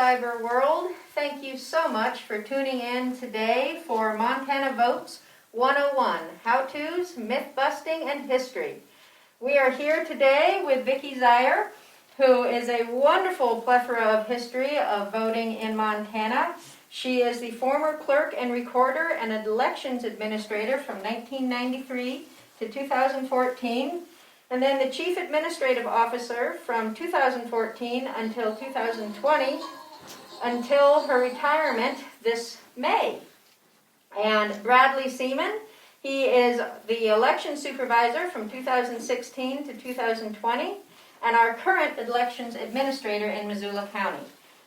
subscriber world. Thank you so much for tuning in today for Montana Votes 101, How-Tos, Myth-Busting, and History. We are here today with Vicki Zeier, who is a wonderful plethora of history of voting in Montana. She is the former clerk and recorder and elections administrator from 1993 to 2014. And then the Chief Administrative Officer from 2014 until 2020, until her retirement this May. And Bradley Seaman, he is the Election Supervisor from 2016 to 2020, and our current Elections Administrator in Missoula County.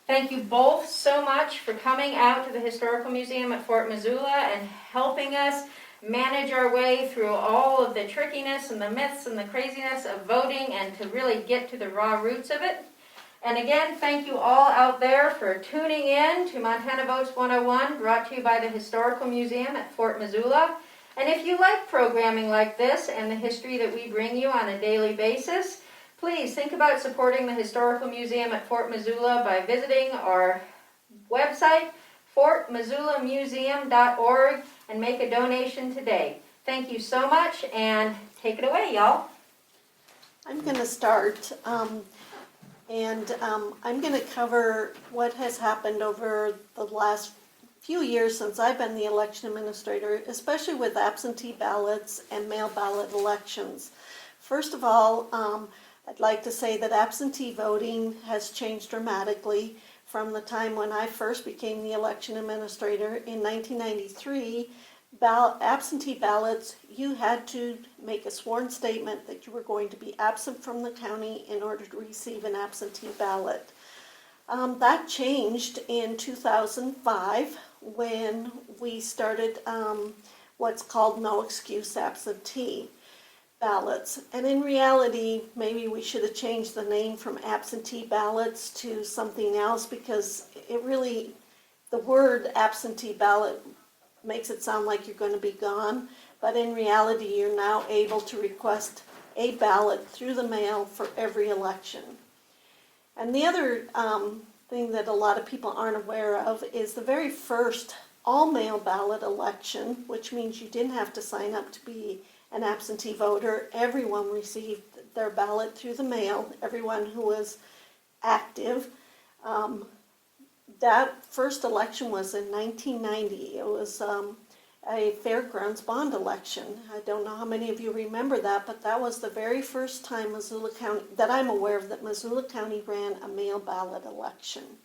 Thank you both so much for coming out to the Historical Museum at Fort Missoula and helping us manage our way through all of the trickiness and the myths and the craziness of voting and to really get to the raw roots of it. And again, thank you all out there for tuning in to Montana Votes 101, brought to you by the Historical Museum at Fort Missoula. And if you like programming like this and the history that we bring you on a daily basis, please think about supporting the Historical Museum at Fort Missoula by visiting our website, fortmissoulamuseum.org, and make a donation today. Thank you so much, and take it away, y'all. I'm going to start, I'm going to cover what has happened over the last few years since I've been the election administrator, especially with absentee ballots and mail ballot elections. First of all, I'd like to say that absentee voting has changed dramatically from the time when I first became the election administrator in 1993. Absentee ballots, you had to make a sworn statement that you were going to be absent from the county in order to receive an absentee ballot. That changed in 2005 when we started what's called no excuse absentee ballots. And in reality, maybe we should have changed the name from absentee ballots to something else, because it really, the word absentee ballot makes it sound like you're going to be gone, but in reality you're now able to request a ballot through the mail for every election. And the other thing that a lot of people aren't aware of is the very first all-mail ballot election, which means you didn't have to sign up to be an absentee voter. Everyone received their ballot through the mail, everyone who was active. That first election was in 1990. It was a fairgrounds bond election. I don't know how many of you remember that, but that was the very first time Missoula County, that I'm aware of, that Missoula County ran a mail ballot election.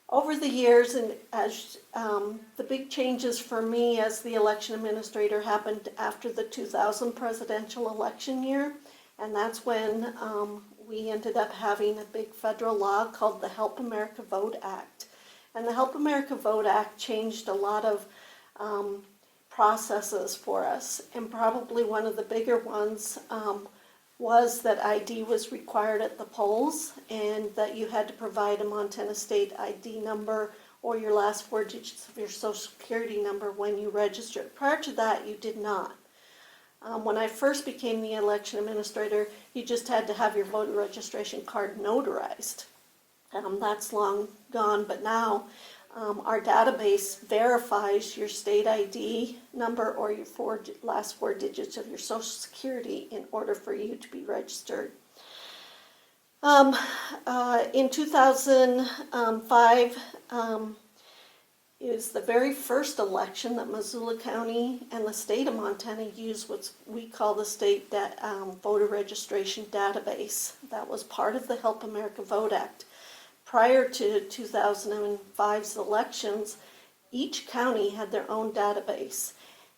Over the years, and as the big changes for me as the election administrator happened after the 2000 presidential election year, and that's when we ended up having a big federal law called the Help America Vote Act. And the Help America Vote Act changed a lot of processes for us, and probably one of the bigger ones was that ID was required at the polls, and that you had to provide a Montana state ID number or your last 4 digits of your social security number when you registered. Prior to that, you did not. When I first became the election administrator, you just had to have your voter registration card notarized. That's long gone, but now our database verifies your state ID number or your last 4 digits of your social security in order for you to be registered. In 2005 is the very first election that Missoula County and the state of Montana used what we call the state voter registration database. That was part of the Help America Vote Act. Prior to 2005's elections, each county had their own database.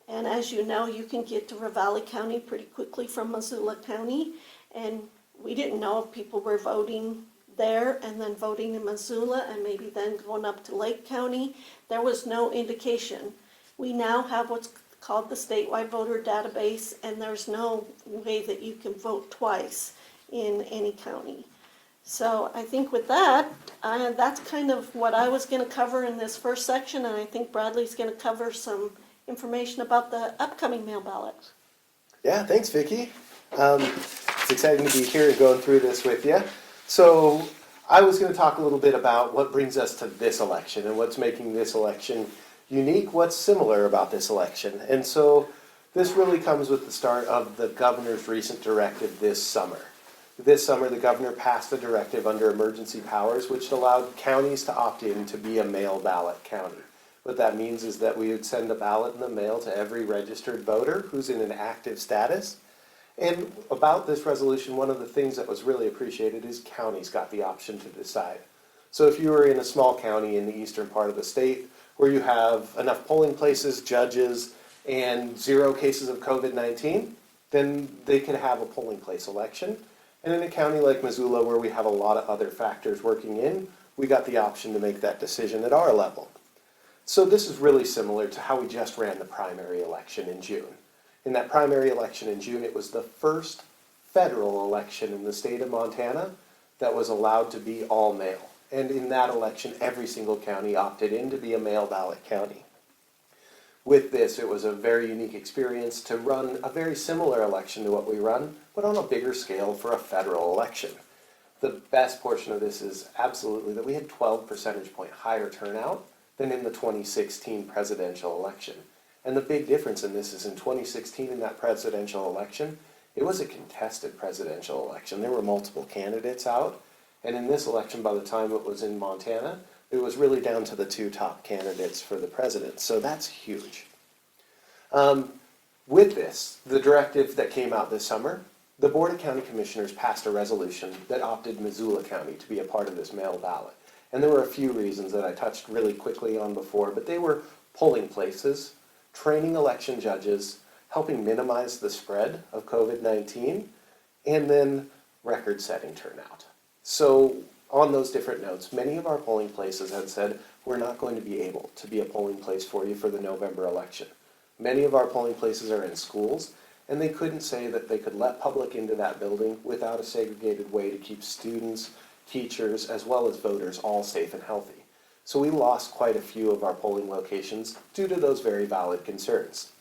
And as you know, you can get to Ravalli County pretty quickly from Missoula County. And we didn't know if people were voting there and then voting in Missoula and maybe then going up to Lake County. There was no indication. We now have what's called the statewide voter database, and there's no way that you can vote twice in any county. So I think with that, that's kind of what I was going to cover in this first section, and I think Bradley's going to cover some information about the upcoming mail ballot. Yeah, thanks, Vicki. It's exciting to be here and going through this with you. So I was going to talk a little bit about what brings us to this election and what's making this election unique, what's similar about this election. And so this really comes with the start of the governor's recent directive this summer. This summer, the governor passed a directive under emergency powers which allowed counties to opt in to be a mail ballot county. What that means is that we would send a ballot in the mail to every registered voter who's in an active status. And about this resolution, one of the things that was really appreciated is counties got the option to decide. So if you were in a small county in the eastern part of the state where you have enough polling places, judges, and 0 cases of COVID-19, then they could have a polling place election. And in a county like Missoula, where we have a lot of other factors working in, we got the option to make that decision at our level. So this is really similar to how we just ran the primary election in June. In that primary election in June, it was the first federal election in the state of Montana that was allowed to be all mail. And in that election, every single county opted in to be a mail ballot county. With this, it was a very unique experience to run a very similar election to what we run, but on a bigger scale for a federal election. The best portion of this is absolutely that we had 12 percentage point higher turnout than in the 2016 presidential election. And the big difference in this is in 2016, in that presidential election, it was a contested presidential election. There were multiple candidates out. And in this election, by the time it was in Montana, it was really down to the 2 top candidates for the president. So that's huge. With this, the directive that came out this summer, the Board of County Commissioners passed a resolution that opted Missoula County to be a part of this mail ballot. And there were a few reasons that I touched really quickly on before, but they were polling places, training election judges, helping minimize the spread of COVID-19, and then record-setting turnout. So on those different notes, many of our polling places had said, we're not going to be able to be a polling place for you for the November election. Many of our polling places are in schools, and they couldn't say that they could let public into that building without a segregated way to keep students, teachers, as well as voters all safe and healthy. So we lost quite a few of our polling locations due to those very valid concerns.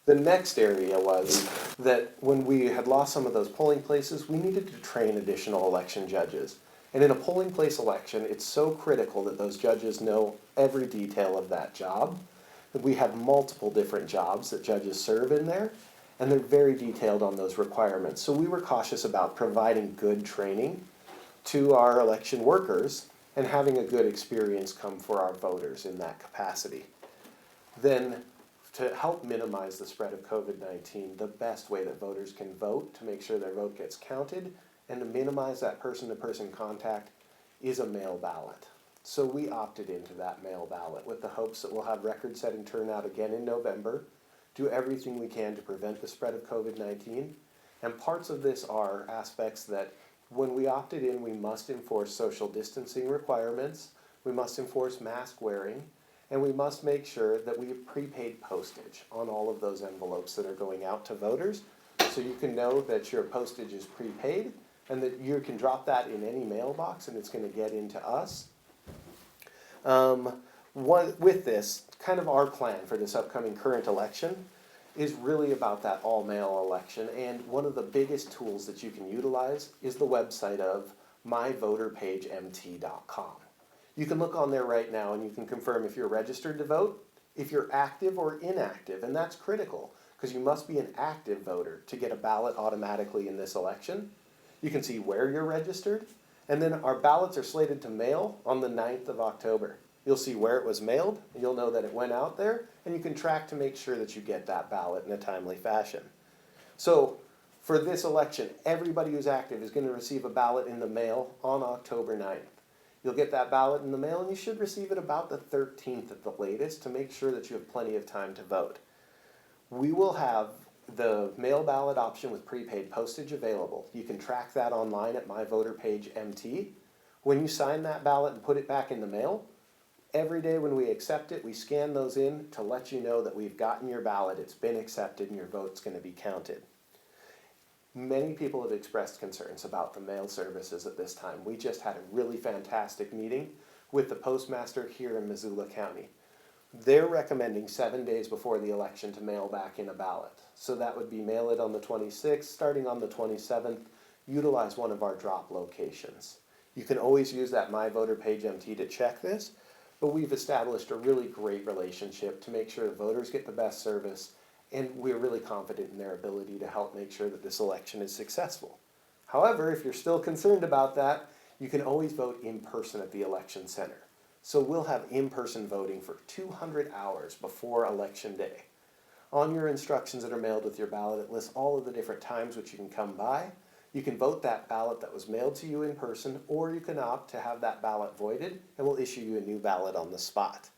The next area was that when we had lost some of those polling places, we needed to train additional election judges. And in a polling place election, it's so critical that those judges know every detail of that job. We have multiple different jobs that judges serve in there, and they're very detailed on those requirements. So we were cautious about providing good training to our election workers and having a good experience come for our voters in that capacity. Then, to help minimize the spread of COVID-19, the best way that voters can vote to make sure their vote gets counted and to minimize that person-to-person contact is a mail ballot. So we opted into that mail ballot with the hopes that we'll have record-setting turnout again in November, do everything we can to prevent the spread of COVID-19, and parts of this are aspects that when we opted in, we must enforce social distancing requirements, we must enforce mask wearing, and we must make sure that we have prepaid postage on all of those envelopes that are going out to voters, so you can know that your postage is prepaid and that you can drop that in any mailbox and it's going to get into us. With this, kind of our plan for this upcoming current election is really about that all-mail election, and one of the biggest tools that you can utilize is the website of myvoterpagemt.com. You can look on there right now and you can confirm if you're registered to vote, if you're active or inactive, and that's critical because you must be an active voter to get a ballot automatically in this election. You can see where you're registered, and then our ballots are slated to mail on the 9th of October. You'll see where it was mailed, and you'll know that it went out there, and you can track to make sure that you get that ballot in a timely fashion. So for this election, everybody who's active is going to receive a ballot in the mail on October 9th. You'll get that ballot in the mail, and you should receive it about the 13th at the latest to make sure that you have plenty of time to vote. We will have the mail ballot option with prepaid postage available. You can track that online at myvoterpagemt. When you sign that ballot and put it back in the mail, every day when we accept it, we scan those in to let you know that we've gotten your ballot, it's been accepted, and your vote's going to be counted. Many people have expressed concerns about the mail services at this time. We just had a really fantastic meeting with the postmaster here in Missoula County. They're recommending 7 days before the election to mail back in a ballot. So that would be mail it on the 26th, starting on the 27th, utilize one of our drop locations. You can always use that My Voter Page MT to check this, but we've established a really great relationship to make sure that voters get the best service, and we're really confident in their ability to help make sure that this election is successful. However, if you're still concerned about that, you can always vote in person at the election center. So we'll have in-person voting for 200 hours before Election Day. On your instructions that are mailed with your ballot, it lists all of the different times which you can come by. You can vote that ballot that was mailed to you in person, or you can opt to have that ballot voided, and we'll issue you a new ballot on the spot.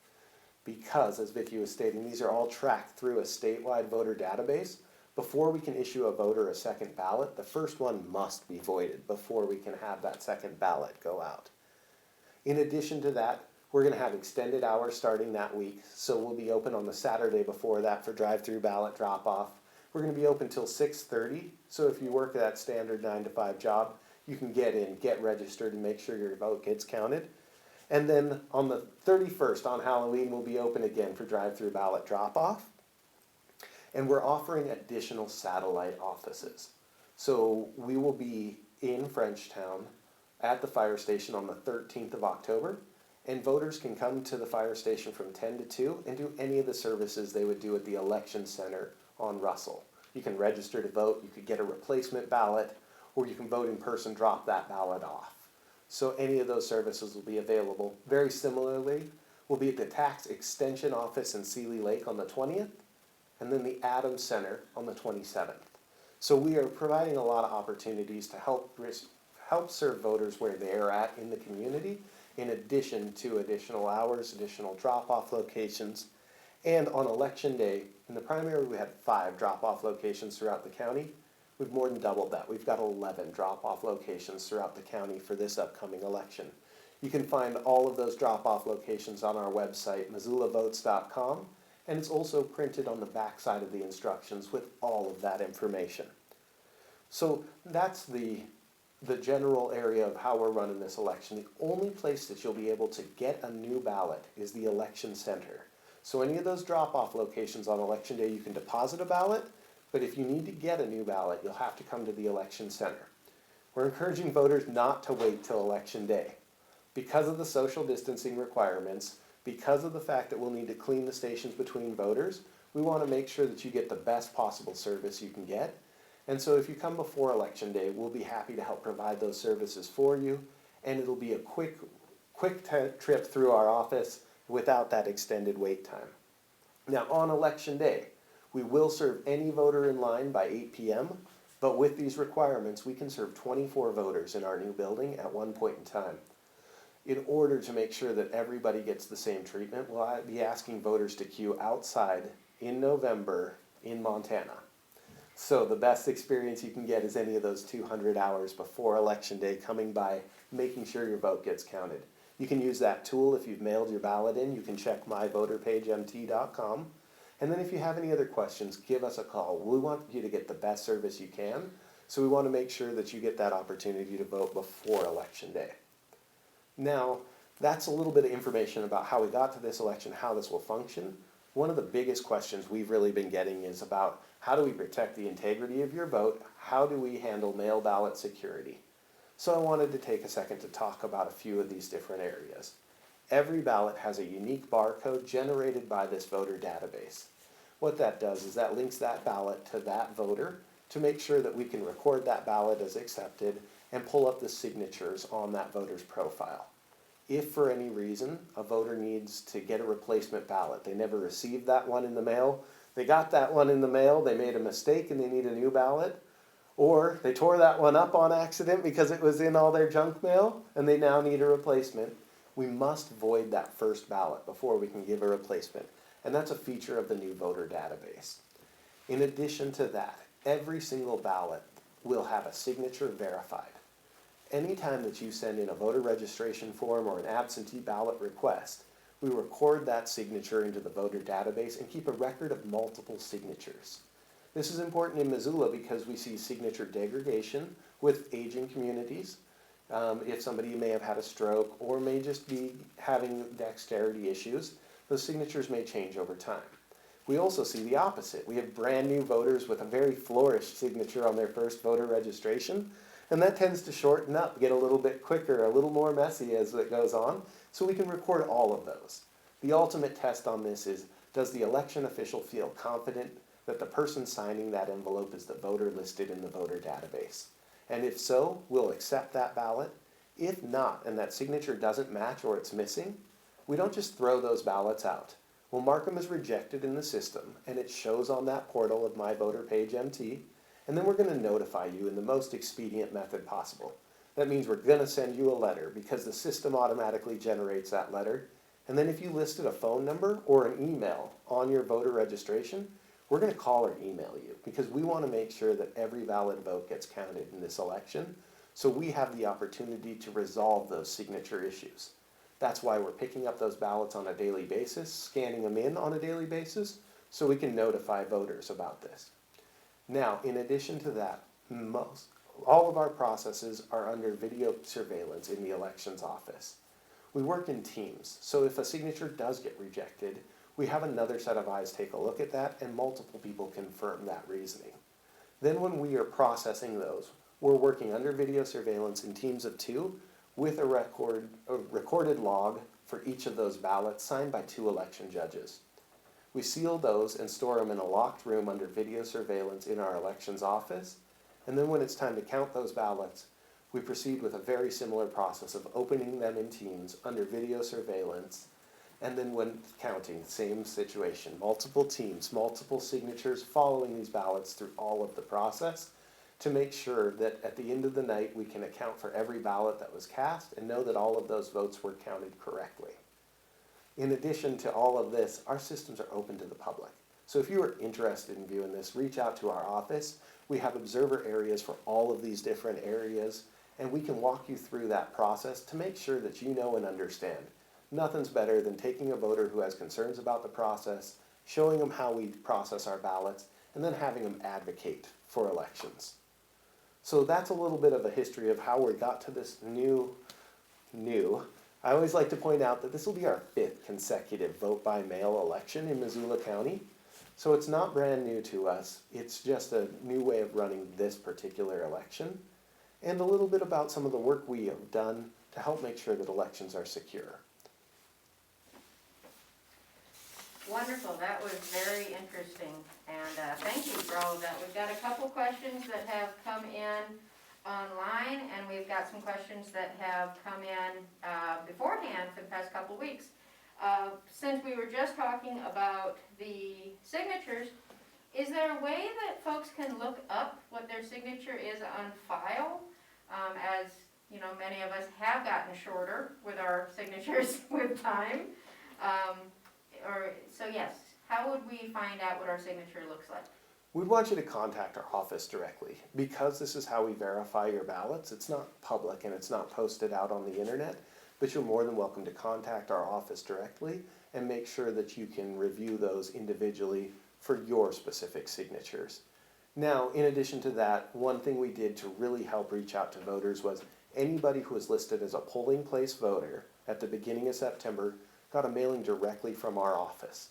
Because, as Vicki was stating, these are all tracked through a statewide voter database. Before we can issue a voter a second ballot, the first one must be voided before we can have that second ballot go out. In addition to that, we're going to have extended hours starting that week, so we'll be open on the Saturday before that for drive-through ballot drop-off. We're going to be open till 6:30, so if you work that standard 9 to 5 job, you can get in, get registered, and make sure your vote gets counted. And then on the 31st, on Halloween, we'll be open again for drive-through ballot drop-off. And we're offering additional satellite offices. So we will be in Frenchtown at the fire station on the 13th of October, and voters can come to the fire station from 10 to 2 and do any of the services they would do at the election center on Russell. You can register to vote, you could get a replacement ballot, or you can vote in person, drop that ballot off. So any of those services will be available. Very similarly, we'll be at the tax extension office in Sealy Lake on the 20th, and then the Adams Center on the 27th. So we are providing a lot of opportunities to help serve voters where they're at in the community, in addition to additional hours, additional drop-off locations. And on Election Day, in the primary, we had 5 drop-off locations throughout the county. We've more than doubled that. We've got 11 drop-off locations throughout the county for this upcoming election. You can find all of those drop-off locations on our website, missoulavotes.com, and it's also printed on the back side of the instructions with all of that information. So that's the general area of how we're running this election. The only place that you'll be able to get a new ballot is the election center. So any of those drop-off locations on Election Day, you can deposit a ballot, but if you need to get a new ballot, you'll have to come to the election center. We're encouraging voters not to wait till Election Day. Because of the social distancing requirements, because of the fact that we'll need to clean the stations between voters, we want to make sure that you get the best possible service you can get. And so if you come before Election Day, we'll be happy to help provide those services for you, and it'll be a quick trip through our office without that extended wait time. Now, on Election Day, we will serve any voter in line by 8 p.m., but with these requirements, we can serve 24 voters in our new building at one point in time. In order to make sure that everybody gets the same treatment, we'll be asking voters to queue outside in November in Montana. So the best experience you can get is any of those 200 hours before Election Day coming by, making sure your vote gets counted. You can use that tool if you've mailed your ballot in. You can check myvoterpagemt.com. And then if you have any other questions, give us a call. We want you to get the best service you can, so we want to make sure that you get that opportunity to vote before Election Day. Now, that's a little bit of information about how we got to this election, how this will function. One of the biggest questions we've really been getting is about how do we protect the integrity of your vote? How do we handle mail ballot security? So I wanted to take a second to talk about a few of these different areas. Every ballot has a unique barcode generated by this voter database. What that does is that links that ballot to that voter to make sure that we can record that ballot as accepted and pull up the signatures on that voter's profile. If for any reason a voter needs to get a replacement ballot, they never received that one in the mail, they got that one in the mail, they made a mistake and they need a new ballot, or they tore that one up on accident because it was in all their junk mail and they now need a replacement, we must void that first ballot before we can give a replacement. And that's a feature of the new voter database. In addition to that, every single ballot will have a signature verified. Anytime that you send in a voter registration form or an absentee ballot request, we record that signature into the voter database and keep a record of multiple signatures. This is important in Missoula because we see signature degradation with aging communities. If somebody may have had a stroke or may just be having dexterity issues, those signatures may change over time. We also see the opposite. We have brand new voters with a very flourished signature on their first voter registration, And that tends to shorten up, get a little bit quicker, a little more messy as it goes on, so we can record all of those. The ultimate test on this is, does the election official feel confident that the person signing that envelope is the voter listed in the voter database? And if so, we'll accept that ballot. If not, and that signature doesn't match or it's missing, we don't just throw those ballots out. We'll mark them as rejected in the system, and it shows on that portal of My Voter Page MT, and then we're going to notify you in the most expedient method possible. That means we're going to send you a letter because the system automatically generates that letter. And then if you listed a phone number or an email on your voter registration, we're going to call or email you because we want to make sure that every valid vote gets counted in this election, so we have the opportunity to resolve those signature issues. That's why we're picking up those ballots on a daily basis, scanning them in on a daily basis, so we can notify voters about this. Now, in addition to that, all of our processes are under video surveillance in the elections office. We work in teams, so if a signature does get rejected, we have another set of eyes take a look at that, and multiple people confirm that reasoning. Then when we are processing those, we're working under video surveillance in teams of 2 with a recorded log for each of those ballots signed by 2 election judges. We seal those and store them in a locked room under video surveillance in our elections office, and then when it's time to count those ballots, we proceed with a very similar process of opening them in teams under video surveillance, and then when counting, same situation, multiple teams, multiple signatures following these ballots through all of the process to make sure that at the end of the night we can account for every ballot that was cast and know that all of those votes were counted correctly. In addition to all of this, our systems are open to the public. So if you are interested in viewing this, reach out to our office. We have observer areas for all of these different areas, and we can walk you through that process to make sure that you know and understand. Nothing's better than taking a voter who has concerns about the process, showing them how we process our ballots, and then having them advocate for elections. So that's a little bit of a history of how we got to this new. I always like to point out that this will be our 5th consecutive vote-by-mail election in Missoula County. So it's not brand new to us. It's just a new way of running this particular election, and a little bit about some of the work we have done to help make sure that elections are secure. Wonderful, that was very interesting, and thank you for all of that. We've got a couple questions that have come in online, and we've got some questions that have come in beforehand for the past couple weeks. Since we were just talking about the signatures, is there a way that folks can look up what their signature is on file? As you know, many of us have gotten shorter with our signatures with time. So yes, how would we find out what our signature looks like? We'd want you to contact our office directly. Because this is how we verify your ballots, it's not public and it's not posted out on the internet, but you're more than welcome to contact our office directly and make sure that you can review those individually for your specific signatures. Now, in addition to that, one thing we did to really help reach out to voters was anybody who was listed as a polling place voter at the beginning of September got a mailing directly from our office.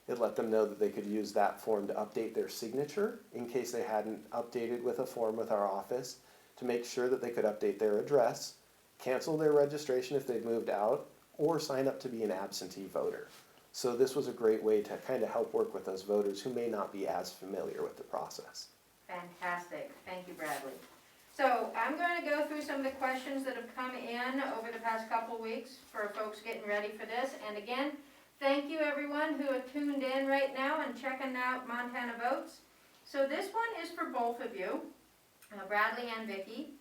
It let them know that they could use that form to update their signature in case they hadn't updated with a form with our office, to make sure that they could update their address, cancel their registration if they'd moved out, or sign up to be an absentee voter. So this was a great way to kind of help work with those voters who may not be as familiar with the process. Fantastic, thank you, Bradley. So I'm going to go through some of the questions that have come in over the past couple weeks for folks getting ready for this. And again, thank you everyone who have tuned in right now and checking out Montana Votes. So this one is for both of you, Bradley and Vicki.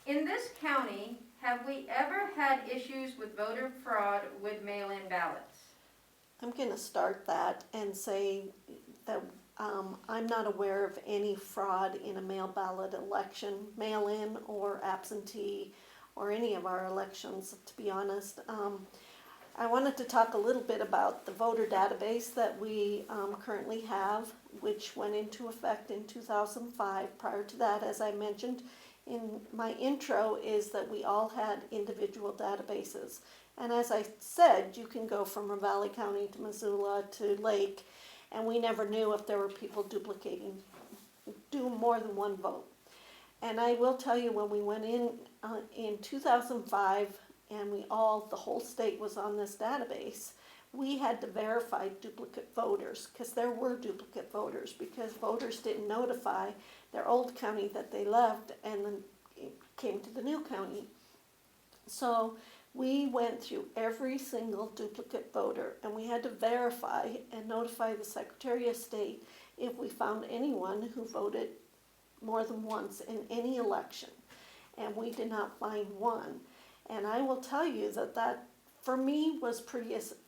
In this county, have we ever had issues with voter fraud with mail-in ballots? I'm going to start that and say that I'm not aware of any fraud in a mail ballot election, mail-in or absentee, or any of our elections, to be honest. I wanted to talk a little bit about the voter database that we currently have, which went into effect in 2005. Prior to that, as I mentioned in my intro, is that we all had individual databases. And as I said, you can go from Ravalli County to Missoula to Lake, and we never knew if there were people do more than one vote. And I will tell you, when we went in 2005, and the whole state was on this database, we had to verify duplicate voters, because there were duplicate voters, because voters didn't notify their old county that they left and then came to the new county. So we went through every single duplicate voter, and we had to verify and notify the Secretary of State if we found anyone who voted more than once in any election. And we did not find one. And I will tell you that for me was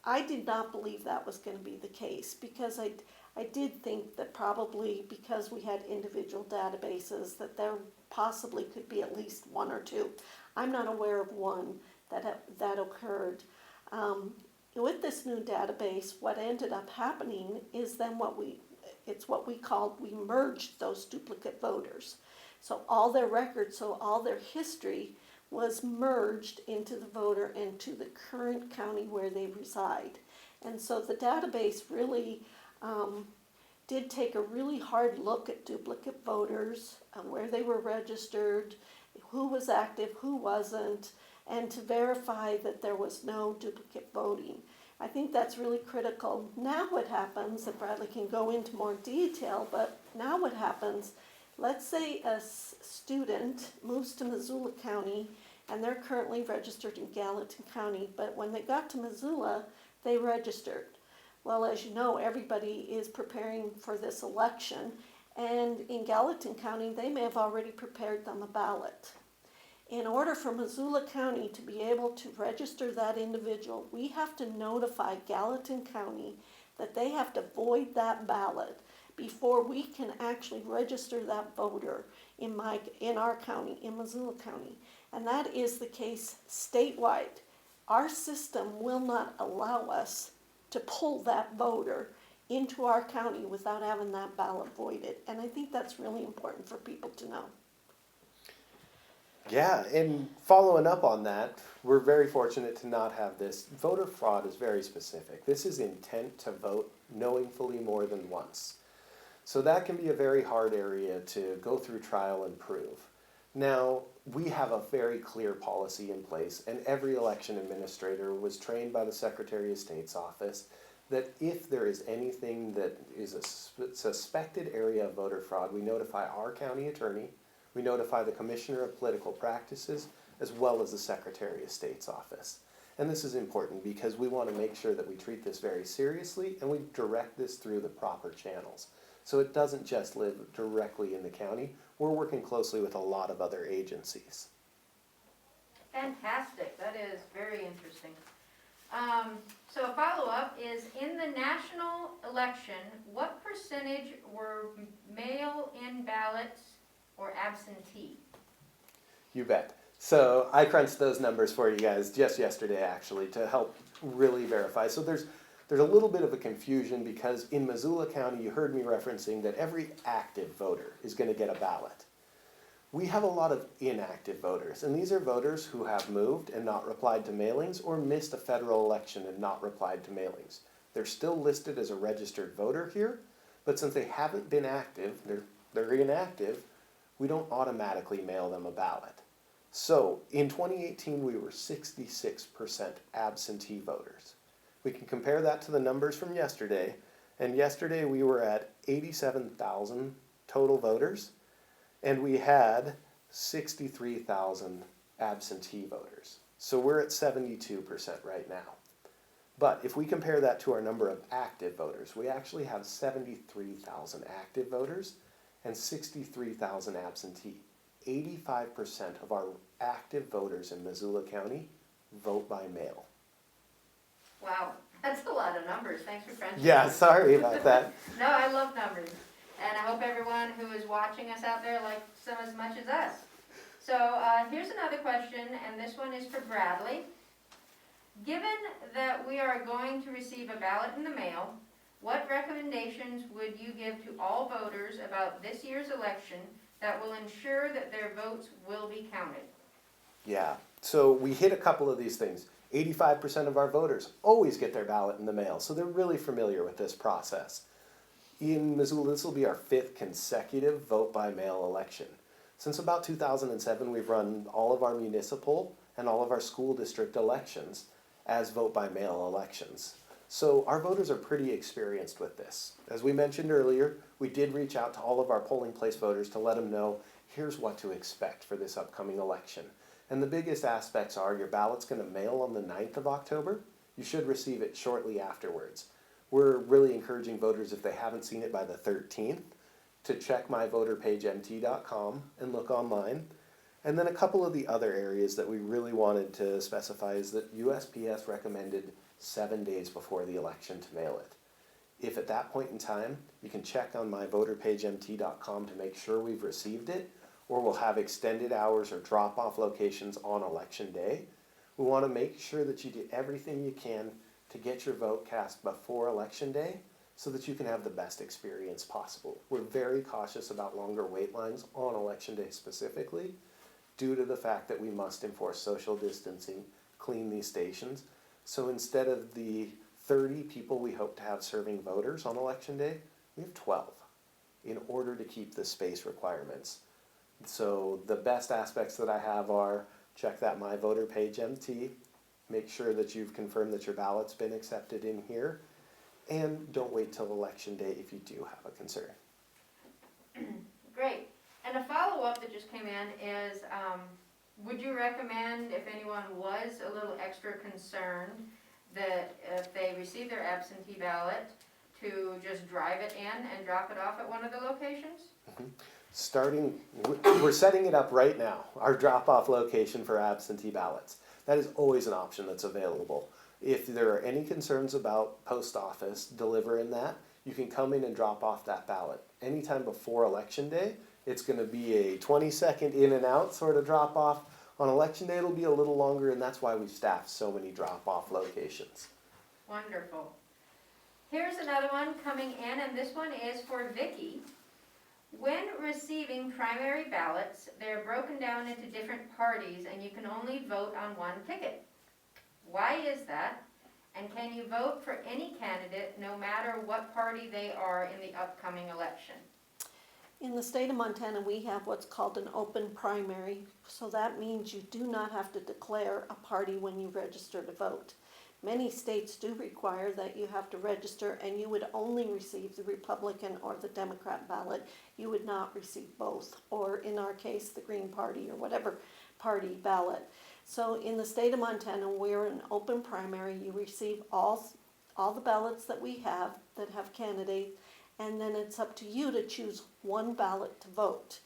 I did not believe that was going to be the case, because I did think that probably because we had individual databases that there possibly could be at least one or two. I'm not aware of one that occurred. With this new database, what ended up happening is then we merged those duplicate voters. So all their records, so all their history was merged into the voter and to the current county where they reside. And so the database really did take a really hard look at duplicate voters, where they were registered, who was active, who wasn't, and to verify that there was no duplicate voting. I think that's really critical. Now what happens, and Bradley can go into more detail, but now what happens, let's say a student moves to Missoula County and they're currently registered in Gallatin County, but when they got to Missoula, they registered. Well, as you know, everybody is preparing for this election, and in Gallatin County, they may have already prepared them a ballot. In order for Missoula County to be able to register that individual, we have to notify Gallatin County that they have to void that ballot before we can actually register that voter in our county, in Missoula County. And that is the case statewide. Our system will not allow us to pull that voter into our county without having that ballot voided. And I think that's really important for people to know. Yeah, and following up on that, we're very fortunate to not have this. Voter fraud is very specific. This is intent to vote knowingly more than once. So that can be a very hard area to go through trial and prove. Now, we have a very clear policy in place, and every election administrator was trained by the Secretary of State's office that if there is anything that is a suspected area of voter fraud, we notify our county attorney, we notify the Commissioner of Political Practices, as well as the Secretary of State's office. And this is important because we want to make sure that we treat this very seriously and we direct this through the proper channels. So it doesn't just live directly in the county. We're working closely with a lot of other agencies. Fantastic. That is very interesting. So a follow-up is, in the national election, what percentage were mail-in ballots or absentee? You bet. So I crunched those numbers for you guys just yesterday, actually, to help really verify. So there's a little bit of a confusion because in Missoula County, you heard me referencing that every active voter is going to get a ballot. We have a lot of inactive voters, and these are voters who have moved and not replied to mailings or missed a federal election and not replied to mailings. They're still listed as a registered voter here, but since they haven't been active, they're inactive, we don't automatically mail them a ballot. So in 2018, we were 66% absentee voters. We can compare that to the numbers from yesterday, and yesterday we were at 87,000 total voters, and we had 63,000 absentee voters. So we're at 72% right now. But if we compare that to our number of active voters, we actually have 73,000 active voters and 63,000 absentee. 85% of our active voters in Missoula County vote by mail. Wow, that's a lot of numbers. Thanks for crunching. Yeah, sorry about that. No, I love numbers. And I hope everyone who is watching us out there likes them as much as us. So here's another question, and this one is for Bradley. Given that we are going to receive a ballot in the mail, what recommendations would you give to all voters about this year's election that will ensure that their votes will be counted? Yeah, so we hit a couple of these things. 85% of our voters always get their ballot in the mail, so they're really familiar with this process. In Missoula, this will be our 5th consecutive vote-by-mail election. Since about 2007, we've run all of our municipal and all of our school district elections as vote-by-mail elections. So our voters are pretty experienced with this. As we mentioned earlier, we did reach out to all of our polling place voters to let them know, here's what to expect for this upcoming election. And the biggest aspects are your ballot's going to mail on the 9th of October. You should receive it shortly afterwards. We're really encouraging voters, if they haven't seen it by the 13th, to check myvoterpagemt.com and look online. And then a couple of the other areas that we really wanted to specify is that USPS recommended 7 days before the election to mail it. If at that point in time, you can check on myvoterpagemt.com to make sure we've received it, or we'll have extended hours or drop-off locations on election day. We want to make sure that you do everything you can to get your vote cast before election day so that you can have the best experience possible. We're very cautious about longer wait lines on election day specifically, due to the fact that we must enforce social distancing, clean these stations. So instead of the 30 people we hope to have serving voters on election day, we have 12 in order to keep the space requirements. So the best aspects that I have are check that My Voter Page MT, make sure that you've confirmed that your ballot's been accepted in here, and don't wait till election day if you do have a concern. Great. And a follow-up that just came in is, would you recommend, if anyone was a little extra concerned, that if they receive their absentee ballot, to just drive it in and drop it off at one of the locations? We're setting it up right now, our drop-off location for absentee ballots. That is always an option that's available. If there are any concerns about post office delivering that, you can come in and drop off that ballot. Anytime before election day, it's going to be a 20-second in and out sort of drop off. On election day, it'll be a little longer, and that's why we staff so many drop-off locations. Wonderful. Here's another one coming in, and this one is for Vicki. When receiving primary ballots, they're broken down into different parties, and you can only vote on one ticket. Why is that? And can you vote for any candidate, no matter what party they are in the upcoming election? In the state of Montana, we have what's called an open primary, so that means you do not have to declare a party when you register to vote. Many states do require that you have to register, and you would only receive the Republican or the Democrat ballot. You would not receive both, or in our case, the Green Party or whatever party ballot. So in the state of Montana, we're an open primary. You receive all the ballots that we have that have candidates, and then it's up to you to choose one ballot to vote.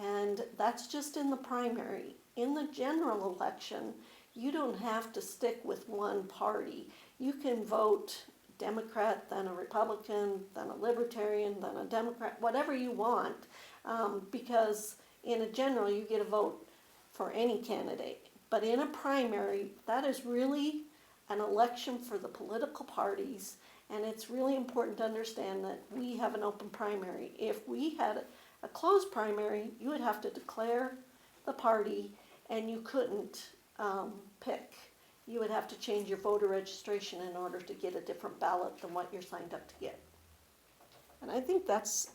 And that's just in the primary. In the general election, you don't have to stick with one party. You can vote Democrat, then a Republican, then a Libertarian, then a Democrat, whatever you want, because in a general, you get a vote for any candidate. But in a primary, that is really an election for the political parties, and it's really important to understand that we have an open primary. If we had a closed primary, you would have to declare the party, and you couldn't pick. You would have to change your voter registration in order to get a different ballot than what you're signed up to get. And I think that's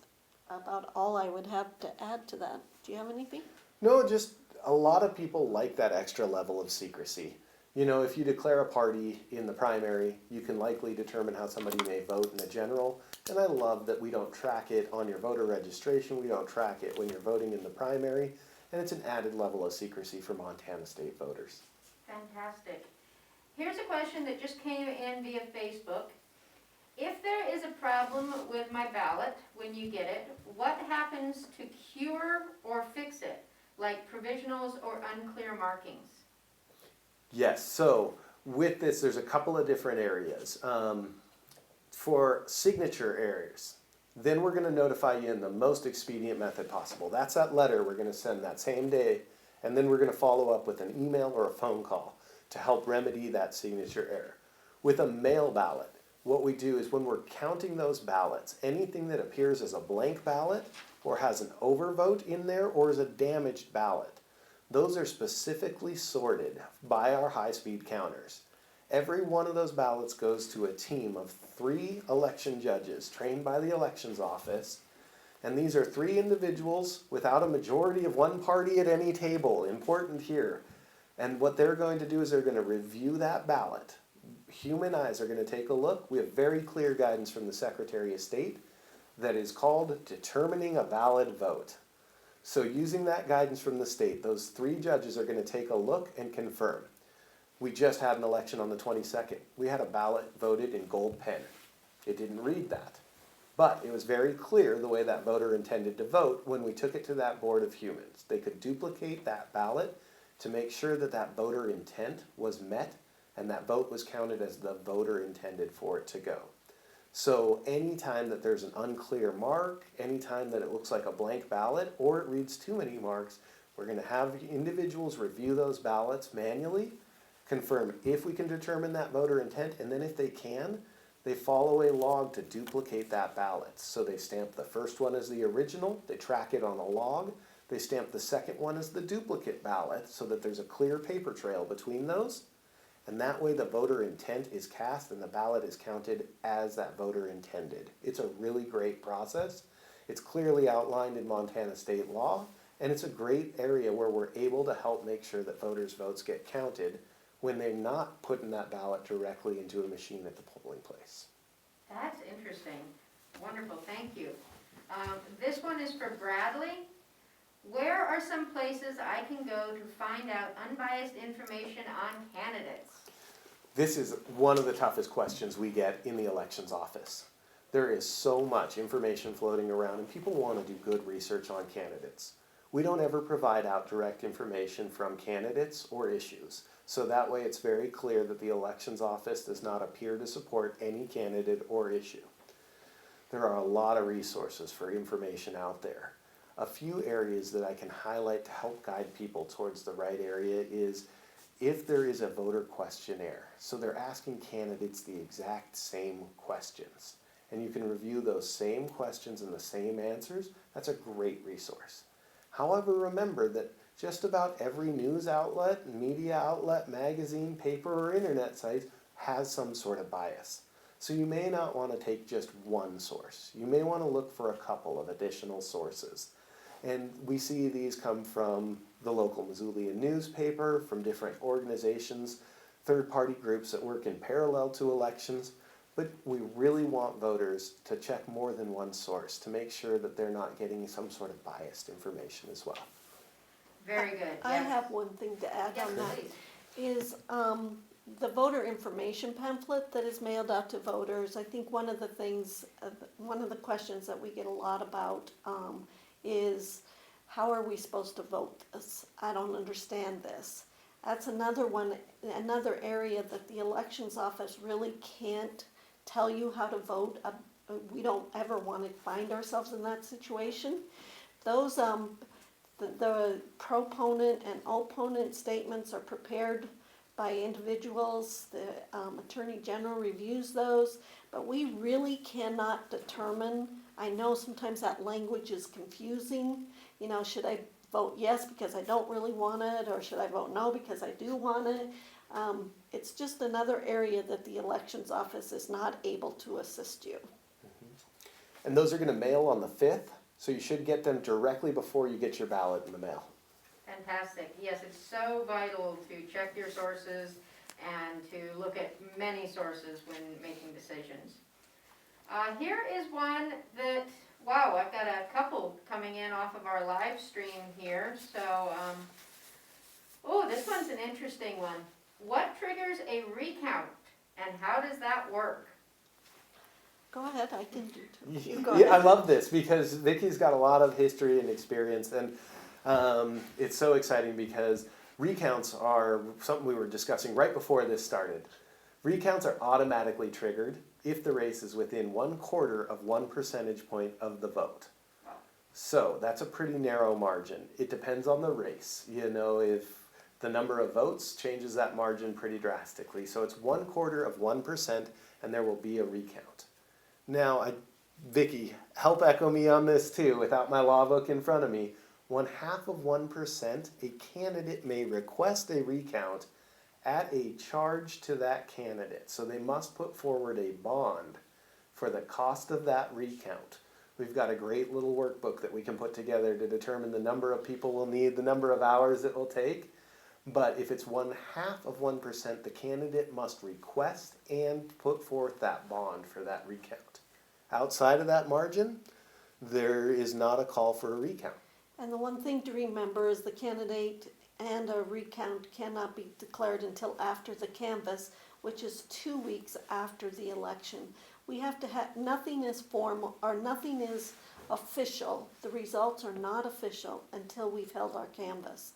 about all I would have to add to that. Do you have anything? No, just a lot of people like that extra level of secrecy. You know, if you declare a party in the primary, you can likely determine how somebody may vote in the general. And I love that we don't track it on your voter registration. We don't track it when you're voting in the primary. And it's an added level of secrecy for Montana state voters. Fantastic. Here's a question that just came in via Facebook. If there is a problem with my ballot when you get it, what happens to cure or fix it, like provisionals or unclear markings? Yes, so with this, there's a couple of different areas. For signature errors, then we're going to notify you in the most expedient method possible. That's that letter we're going to send that same day, and then we're going to follow up with an email or a phone call to help remedy that signature error. With a mail ballot, what we do is when we're counting those ballots, anything that appears as a blank ballot or has an overvote in there or is a damaged ballot, those are specifically sorted by our high-speed counters. Every one of those ballots goes to a team of 3 election judges trained by the elections office, And these are 3 individuals without a majority of one party at any table, important here. And what they're going to do is they're going to review that ballot. Human eyes are going to take a look. We have very clear guidance from the Secretary of State that is called determining a valid vote. So using that guidance from the state, those 3 judges are going to take a look and confirm. We just had an election on the 22nd. We had a ballot voted in gold pen. It didn't read that. But it was very clear the way that voter intended to vote when we took it to that board of humans. They could duplicate that ballot to make sure that that voter intent was met and that vote was counted as the voter intended for it to go. So anytime that there's an unclear mark, anytime that it looks like a blank ballot or it reads too many marks, we're going to have individuals review those ballots manually, confirm if we can determine that voter intent, and then if they can, they follow a log to duplicate that ballot. So they stamp the first one as the original, they track it on a log, they stamp the second one as the duplicate ballot so that there's a clear paper trail between those. And that way the voter intent is cast and the ballot is counted as that voter intended. It's a really great process. It's clearly outlined in Montana state law, and it's a great area where we're able to help make sure that voters' votes get counted when they're not putting that ballot directly into a machine at the polling place. That's interesting. Wonderful, thank you. This one is for Bradley. Where are some places I can go to find out unbiased information on candidates? This is one of the toughest questions we get in the elections office. There is so much information floating around and people want to do good research on candidates. We don't ever provide out direct information from candidates or issues. So that way it's very clear that the elections office does not appear to support any candidate or issue. There are a lot of resources for information out there. A few areas that I can highlight to help guide people towards the right area is if there is a voter questionnaire. So they're asking candidates the exact same questions. And you can review those same questions and the same answers. That's a great resource. However, remember that just about every news outlet, media outlet, magazine, paper, or internet site has some sort of bias. So you may not want to take just one source. You may want to look for a couple of additional sources. And we see these come from the local Missoulian newspaper, from different organizations, third-party groups that work in parallel to elections. But we really want voters to check more than one source to make sure that they're not getting some sort of biased information as well. Very good, yes. I have one thing to add Yes, on that. please. Is the voter information pamphlet that is mailed out to voters. I think one of the things, one of the questions that we get a lot about is how are we supposed to vote this? I don't understand this. That's another one, another area that the elections office really can't tell you how to vote. We don't ever want to find ourselves in that situation. Those the proponent and opponent statements are prepared by individuals. The Attorney General reviews those, but we really cannot determine. I know sometimes that language is confusing. You know, should I vote yes because I don't really want it, or should I vote no because I do want it? It's just another area that the elections office is not able to assist you. And those are going to mail on the 5th, so you should get them directly before you get your ballot in the mail. Fantastic. Yes, it's so vital to check your sources and to look at many sources when making decisions. Here is one that, wow, I've got a couple coming in off of our live stream here. So, oh, this one's an interesting one. What triggers a recount and how does that work? Go ahead, I can do too. You go Yeah, I ahead. love this because Vicky's got a lot of history and experience, and it's so exciting because recounts are something we were discussing right before this started. Recounts are automatically triggered if the race is within 1/4 of 1 percentage point of the vote. So that's a pretty narrow margin. It depends on the race. You know, if the number of votes changes that margin pretty drastically. So it's 1/4 of 1% and there will be a recount. Now, Vicki, help echo me on this too, without my law book in front of me. 1/2 of 1%, a candidate may request a recount at a charge to that candidate. So they must put forward a bond for the cost of that recount, We've got a great little workbook that we can put together to determine the number of people we'll need, the number of hours it will take. But if it's 1/2 of 1%, the candidate must request and put forth that bond for that recount. Outside of that margin, there is not a call for a recount. And the one thing to remember is the candidate and a recount cannot be declared until after the canvass, which is 2 weeks after the election. We have to have, nothing is formal, or nothing is official. The results are not official until we've held our canvass.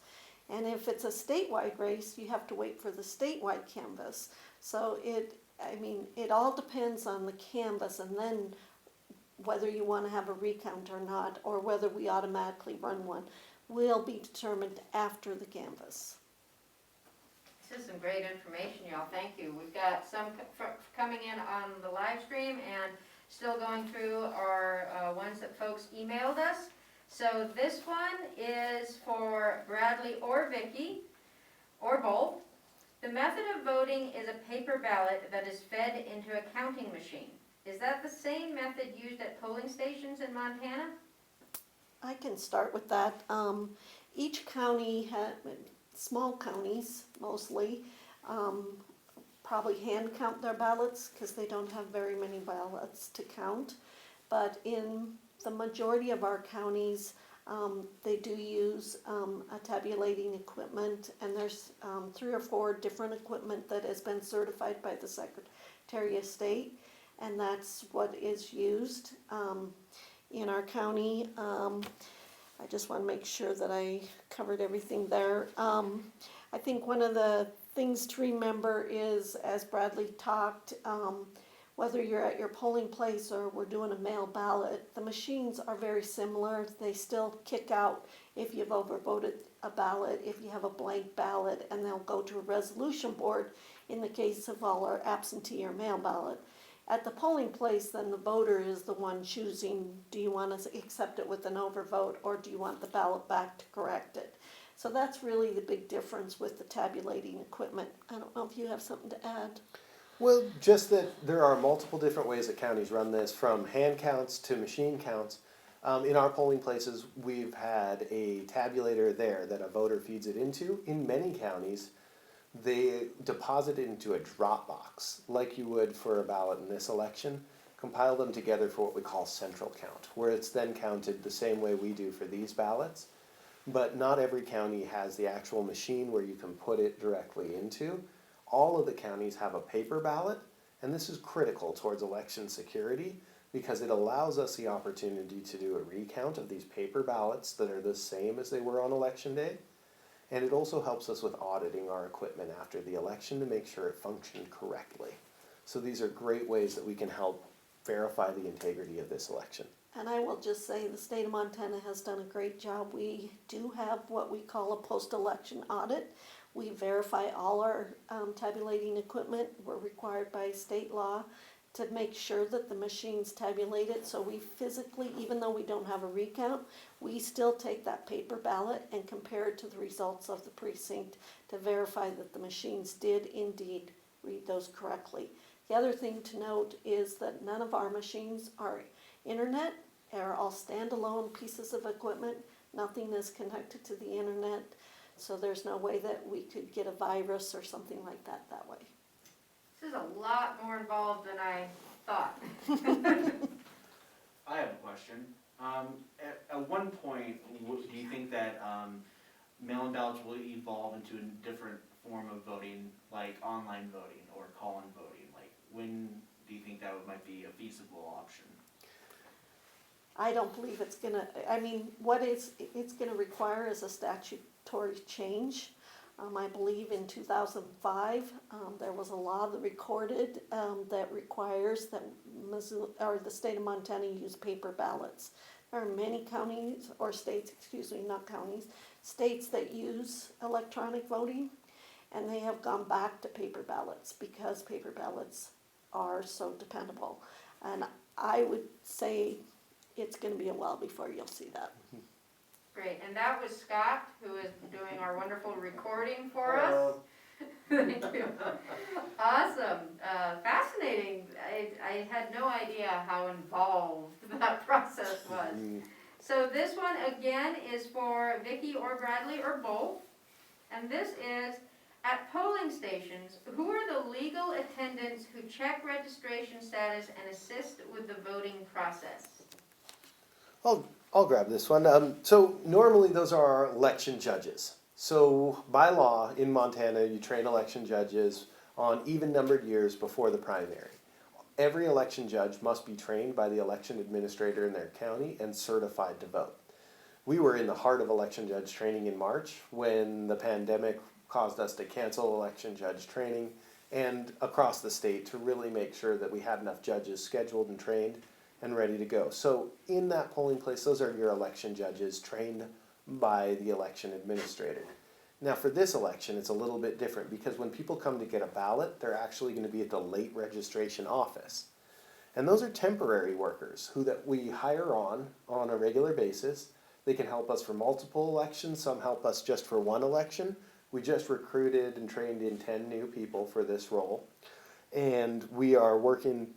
And if it's a statewide race, you have to wait for the statewide canvass. So it all depends on the canvass, and then whether you want to have a recount or not, or whether we automatically run one, will be determined after the canvass. This is some great information, y'all. Thank you. We've got some coming in on the live stream and still going through our ones that folks emailed us. So this one is for Bradley or Vicki, or both. The method of voting is a paper ballot that is fed into a counting machine. Is that the same method used at polling stations in Montana? I can start with that. Each county, small counties mostly, probably hand count their ballots because they don't have very many ballots to count. But in the majority of our counties, they do use a tabulating equipment, and there's 3 or 4 different equipment that has been certified by the Secretary of State, and that's what is used in our county. I just want to make sure that I covered everything there. I think one of the things to remember is, as Bradley talked, whether you're at your polling place or we're doing a mail ballot, the machines are very similar. They still kick out if you've overvoted a ballot, if you have a blank ballot, and they'll go to a resolution board in the case of all our absentee or mail ballot. At the polling place, then the voter is the one choosing, do you want to accept it with an overvote, or do you want the ballot back to correct it? So that's really the big difference with the tabulating equipment. I don't know if you have something to add. Well, just that there are multiple different ways that counties run this, from hand counts to machine counts. In our polling places, we've had a tabulator there that a voter feeds it into. In many counties, they deposit it into a drop box, like you would for a ballot in this election, compile them together for what we call central count, where it's then counted the same way we do for these ballots. But not every county has the actual machine where you can put it directly into. All of the counties have a paper ballot, and this is critical towards election security because it allows us the opportunity to do a recount of these paper ballots that are the same as they were on election day. And it also helps us with auditing our equipment after the election to make sure it functioned correctly. So these are great ways that we can help verify the integrity of this election. And I will just say the state of Montana has done a great job. We do have what we call a post-election audit. We verify all our tabulating equipment. We're required by state law to make sure that the machines tabulate it. So we physically, even though we don't have a recount, we still take that paper ballot and compare it to the results of the precinct to verify that the machines did indeed read those correctly. The other thing to note is that none of our machines are internet. They're all standalone pieces of equipment. Nothing is connected to the internet. So there's no way that we could get a virus or something like that way. This is a lot more involved than I thought. I have a question. At one point, do you think that mail-in ballots will evolve into a different form of voting, like online voting or call-in voting? Like, when do you think that might be a feasible option? I don't believe it's gonna, I mean, what it's gonna require is a statutory change. I believe in 2005, there was a law that recorded that requires that Missoula, or the state of Montana use paper ballots. There are many counties, or states, excuse me, not counties, states that use electronic voting, and they have gone back to paper ballots because paper ballots are so dependable. And I would say it's going to be a while before you'll see that. Great, and that was Scott, who is doing our wonderful recording for us. Thank you. Awesome. Fascinating. I had no idea how involved that process was. So this one again is for Vicki or Bradley or both. And this is, at polling stations, who are the legal attendants who check registration status and assist with the voting process? I'll grab this one. So normally those are our election judges. So by law in Montana, you train election judges on even-numbered years before the primary. Every election judge must be trained by the election administrator in their county and certified to vote. We were in the heart of election judge training in March when the pandemic caused us to cancel election judge training and across the state to really make sure that we had enough judges scheduled and trained and ready to go. So in that polling place, those are your election judges trained by the election administrator. Now for this election, it's a little bit different because when people come to get a ballot, they're actually going to be at the late registration office. And those are temporary workers who that we hire on a regular basis. They can help us for multiple elections, some help us just for one election. We just recruited and trained in 10 new people for this role. And we are working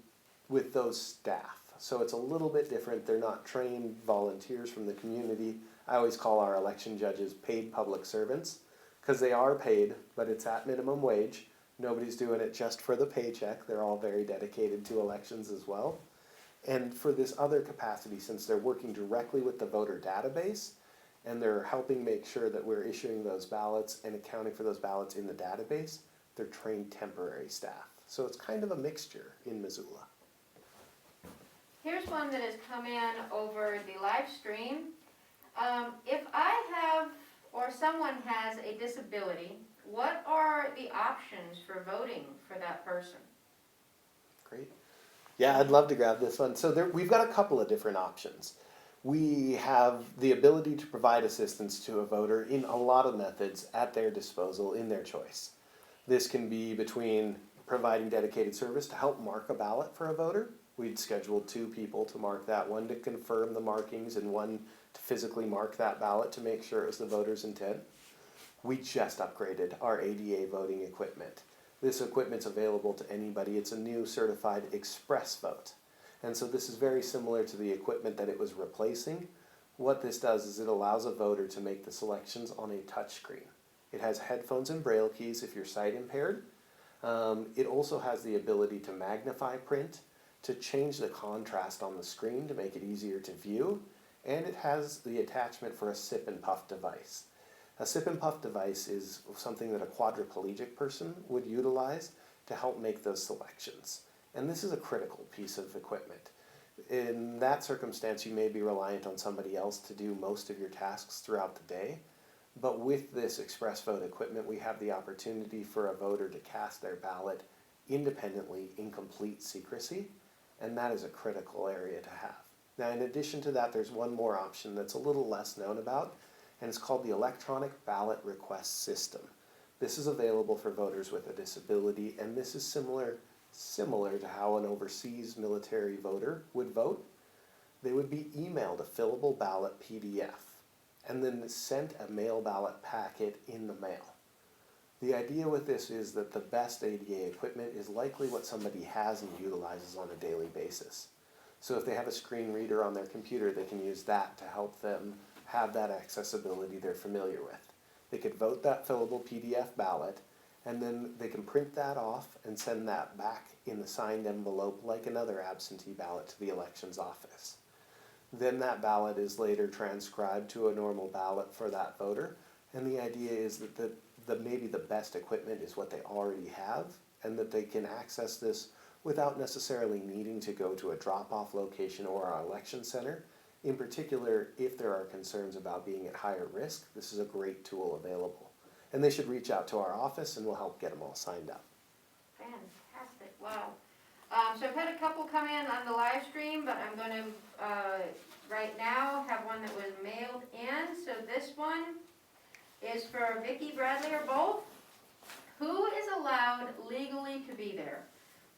with those staff. So it's a little bit different. They're not trained volunteers from the community. I always call our election judges paid public servants because they are paid, but it's at minimum wage. Nobody's doing it just for the paycheck. They're all very dedicated to elections as well. And for this other capacity, since they're working directly with the voter database and they're helping make sure that we're issuing those ballots and accounting for those ballots in the database, they're trained temporary staff. So it's kind of a mixture in Missoula. Here's one that has come in over the live stream. If I have, or someone has a disability, what are the options for voting for that person? Great. Yeah, I'd love to grab this one. So we've got a couple of different options. We have the ability to provide assistance to a voter in a lot of methods at their disposal in their choice. This can be between providing dedicated service to help mark a ballot for a voter. We'd schedule 2 people to mark that, one to confirm the markings and one to physically mark that ballot to make sure it was the voter's intent. We just upgraded our ADA voting equipment. This equipment's available to anybody. It's a new certified express vote. And so this is very similar to the equipment that it was replacing. What this does is it allows a voter to make the selections on a touchscreen. It has headphones and braille keys if you're sight impaired. It also has the ability to magnify print, to change the contrast on the screen to make it easier to view, and it has the attachment for a sip and puff device. A sip and puff device is something that a quadriplegic person would utilize to help make those selections. And this is a critical piece of equipment. In that circumstance, you may be reliant on somebody else to do most of your tasks throughout the day. But with this express vote equipment, we have the opportunity for a voter to cast their ballot independently in complete secrecy. And that is a critical area to have. Now, in addition to that, there's one more option that's a little less known about, and it's called the electronic ballot request system. This is available for voters with a disability, and this is similar to how an overseas military voter would vote. They would be emailed a fillable ballot PDF, and then sent a mail ballot packet in the mail. The idea with this is that the best ADA equipment is likely what somebody has and utilizes on a daily basis. So if they have a screen reader on their computer, they can use that to help them have that accessibility they're familiar with. They could vote that fillable PDF ballot, and then they can print that off and send that back in the signed envelope like another absentee ballot to the elections office. Then that ballot is later transcribed to a normal ballot for that voter, and the idea is that maybe the best equipment is what they already have, and that they can access this without necessarily needing to go to a drop-off location or our election center. In particular, if there are concerns about being at higher risk, this is a great tool available. And they should reach out to our office and we'll help get them all signed up. Fantastic, wow. So I've had a couple come in on the live stream, but I'm going to, right now, have one that was mailed in. So this one is for Vicki, Bradley, or both. Who is allowed legally to be there?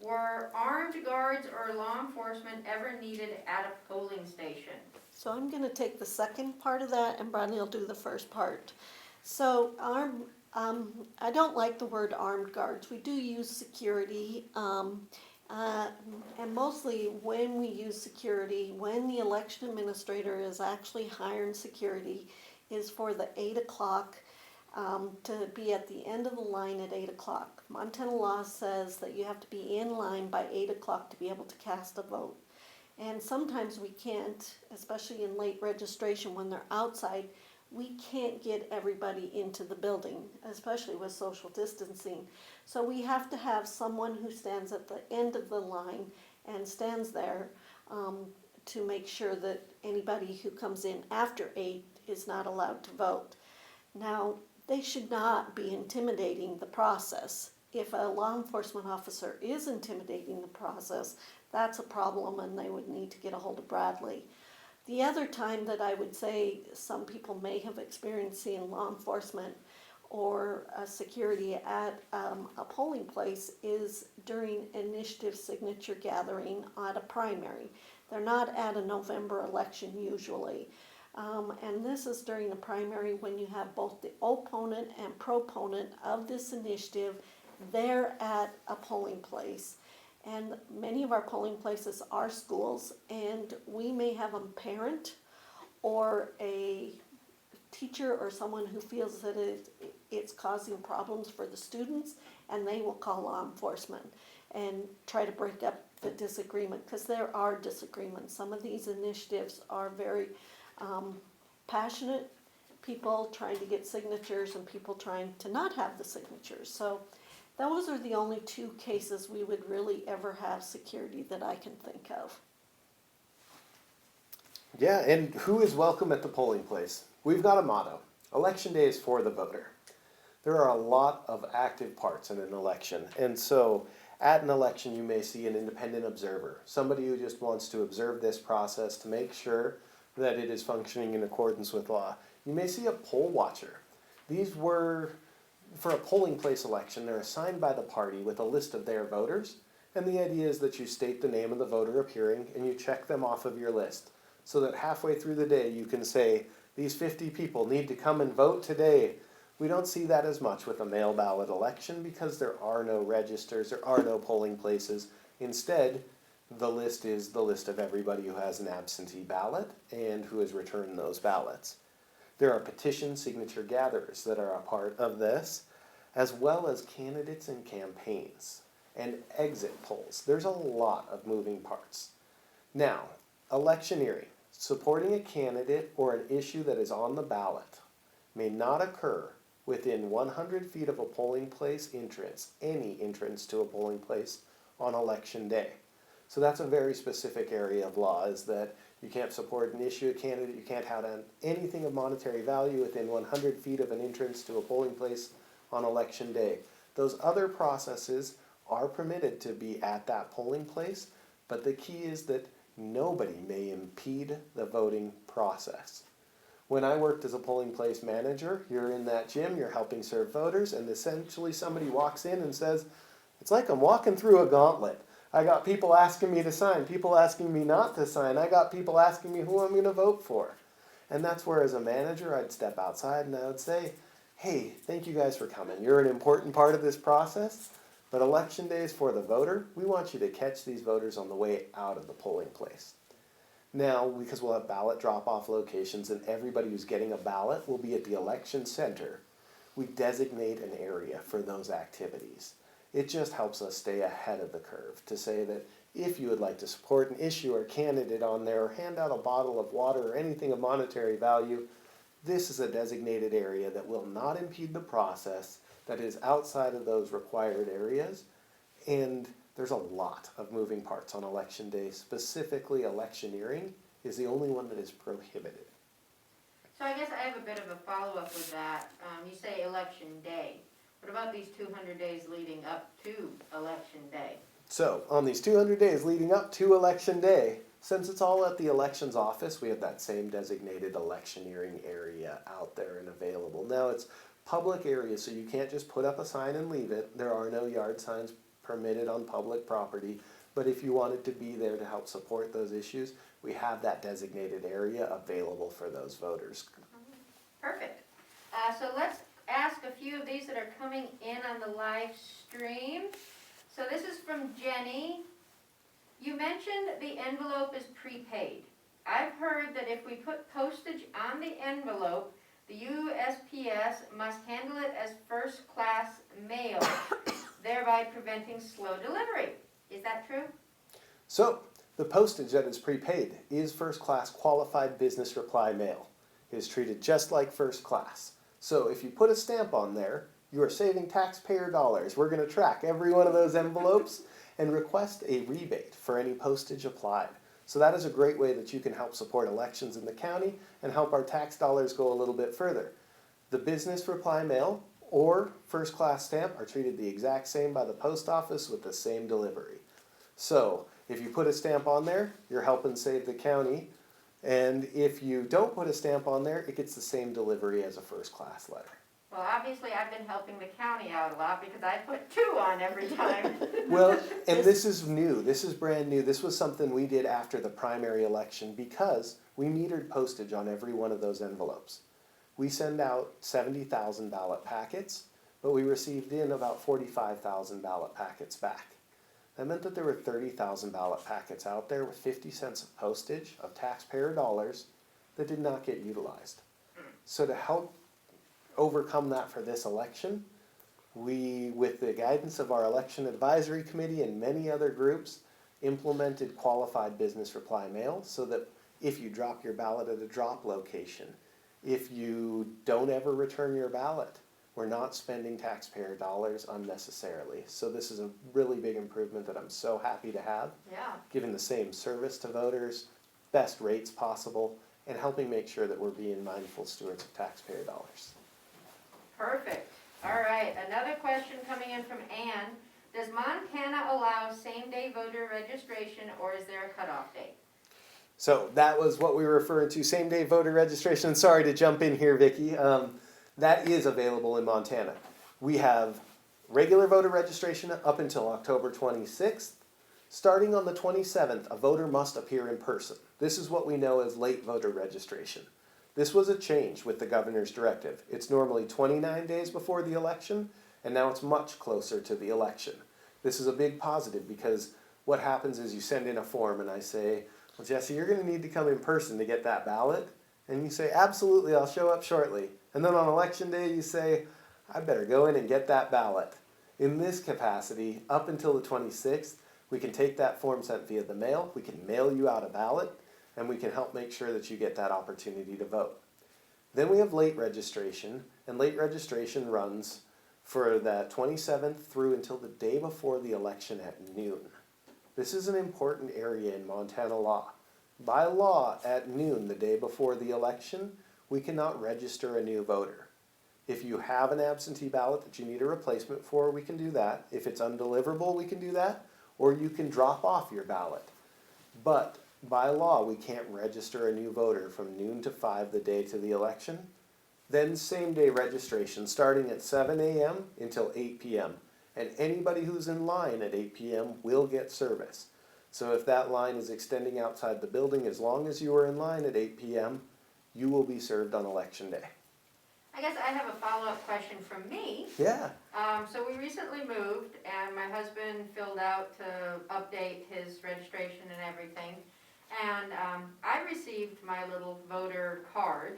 Were armed guards or law enforcement ever needed at a polling station? So I'm going to take the second part of that, and Bradley will do the first part. So I don't like the word armed guards. We do use security, and mostly when we use security, when the election administrator is actually hiring security, is for the 8 o'clock, to be at the end of the line at 8 o'clock. Montana law says that you have to be in line by 8 o'clock to be able to cast a vote. And sometimes we can't, especially in late registration when they're outside, we can't get everybody into the building, especially with social distancing. So we have to have someone who stands at the end of the line and stands there to make sure that anybody who comes in after 8 is not allowed to vote. Now, they should not be intimidating the process. If a law enforcement officer is intimidating the process, that's a problem and they would need to get a hold of Bradley. The other time that I would say some people may have experienced seeing law enforcement or security at a polling place is during initiative signature gathering at a primary. They're not at a November election usually. And this is during a primary when you have both the opponent and proponent of this initiative there at a polling place. And many of our polling places are schools, and we may have a parent or a teacher or someone who feels that it's causing problems for the students, and they will call law enforcement and try to break up the disagreement, because there are disagreements. Some of these initiatives are very passionate, people trying to get signatures and people trying to not have the signatures. So those are the only two cases we would really ever have security that I can think of. Yeah, and who is welcome at the polling place? We've got a motto. Election day is for the voter. There are a lot of active parts in an election, and so at an election you may see an independent observer, somebody who just wants to observe this process to make sure that it is functioning in accordance with law. You may see a poll watcher. These were, for a polling place election, they're assigned by the party with a list of their voters, and the idea is that you state the name of the voter appearing and you check them off of your list, so that halfway through the day you can say, these 50 people need to come and vote today. We don't see that as much with a mail ballot election because there are no registers, there are no polling places. Instead, the list is the list of everybody who has an absentee ballot and who has returned those ballots. There are petition signature gatherers that are a part of this, as well as candidates and campaigns and exit polls. There's a lot of moving parts. Now, electioneering, supporting a candidate or an issue that is on the ballot, may not occur within 100 feet of a polling place entrance, any entrance to a polling place on election day. So that's a very specific area of law, is that you can't support an issue, a candidate, you can't have anything of monetary value within 100 feet of an entrance to a polling place on election day. Those other processes are permitted to be at that polling place, but the key is that nobody may impede the voting process. When I worked as a polling place manager, you're in that gym, you're helping serve voters, and essentially somebody walks in and says, it's like I'm walking through a gauntlet. I got people asking me to sign, people asking me not to sign. I got people asking me who I'm going to vote for. And that's where, as a manager, I'd step outside and I would say, hey, thank you guys for coming. You're an important part of this process, but election day is for the voter. We want you to catch these voters on the way out of the polling place. Now, because we'll have ballot drop-off locations and everybody who's getting a ballot will be at the election center, we designate an area for those activities. It just helps us stay ahead of the curve to say that if you would like to support an issue or candidate on there, or hand out a bottle of water or anything of monetary value, this is a designated area that will not impede the process, that is outside of those required areas. And there's a lot of moving parts on election day. Specifically, electioneering is the only one that is prohibited. So I guess I have a bit of a follow-up with that. You say election day. What about these 200 days leading up to election day? So, on these 200 days leading up to election day, since it's all at the elections office, we have that same designated electioneering area out there and available. Now, it's public area, so you can't just put up a sign and leave it. There are no yard signs permitted on public property, but if you wanted to be there to help support those issues, we have that designated area available for those voters. Perfect. So let's ask a few of these that are coming in on the live stream. So this is from Jenny. You mentioned the envelope is prepaid. I've heard that if we put postage on the envelope, the USPS must handle it as first-class mail, thereby preventing slow delivery. Is that true? So, the postage that is prepaid is first class qualified business reply mail. It is treated just like first class. So if you put a stamp on there, you are saving taxpayer dollars. We're going to track every one of those envelopes and request a rebate for any postage applied. So that is a great way that you can help support elections in the county and help our tax dollars go a little bit further. The business reply mail or first class stamp are treated the exact same by the post office with the same delivery. So if you put a stamp on there, you're helping save the county. And if you don't put a stamp on there, it gets the same delivery as a first class letter. Well, obviously I've been helping the county out a lot because I put 2 on every time. Well, and this is new. This is brand new. This was something we did after the primary election because we metered postage on every one of those envelopes. We send out 70,000 ballot packets, but we received in about 45,000 ballot packets back. That meant that there were 30,000 ballot packets out there with 50 cents of postage of taxpayer dollars that did not get utilized. So to help overcome that for this election, we, with the guidance of our election advisory committee and many other groups, implemented qualified business reply mail so that if you drop your ballot at a drop location, if you don't ever return your ballot, we're not spending taxpayer dollars unnecessarily. So this is a really big improvement that I'm so happy to have, Yeah. giving the same service to voters, best rates possible, and helping make sure that we're being mindful stewards of taxpayer dollars. Perfect. All right, another question coming in from Ann. Does Montana allow same-day voter registration or is there a cutoff date? So that was what we were referring to, same-day voter registration. Sorry to jump in here, Vicki. That is available in Montana. We have regular voter registration up until October 26th. Starting on the 27th, a voter must appear in person. This is what we know as late voter registration. This was a change with the governor's directive. It's normally 29 days before the election, and now it's much closer to the election. This is a big positive because what happens is you send in a form and I say, well, Jesse, you're going to need to come in person to get that ballot. And you say, absolutely, I'll show up shortly. And then on election day, you say, I better go in and get that ballot. In this capacity, up until the 26th, we can take that form sent via the mail, we can mail you out a ballot, and we can help make sure that you get that opportunity to vote. Then we have late registration, and late registration runs for that 27th through until the day before the election at noon. This is an important area in Montana law. By law, at noon the day before the election, we cannot register a new voter. If you have an absentee ballot that you need a replacement for, we can do that. If it's undeliverable, we can do that. Or you can drop off your ballot. But by law, we can't register a new voter from noon to 5 the day to the election. Then same-day registration starting at 7 a.m. until 8 p.m. And anybody who's in line at 8 p.m. will get service. So if that line is extending outside the building, as long as you are in line at 8 p.m., you will be served on election day. I guess I have a follow-up question from me. Yeah. So we recently moved and my husband filled out to update his registration and everything. And I received my little voter card.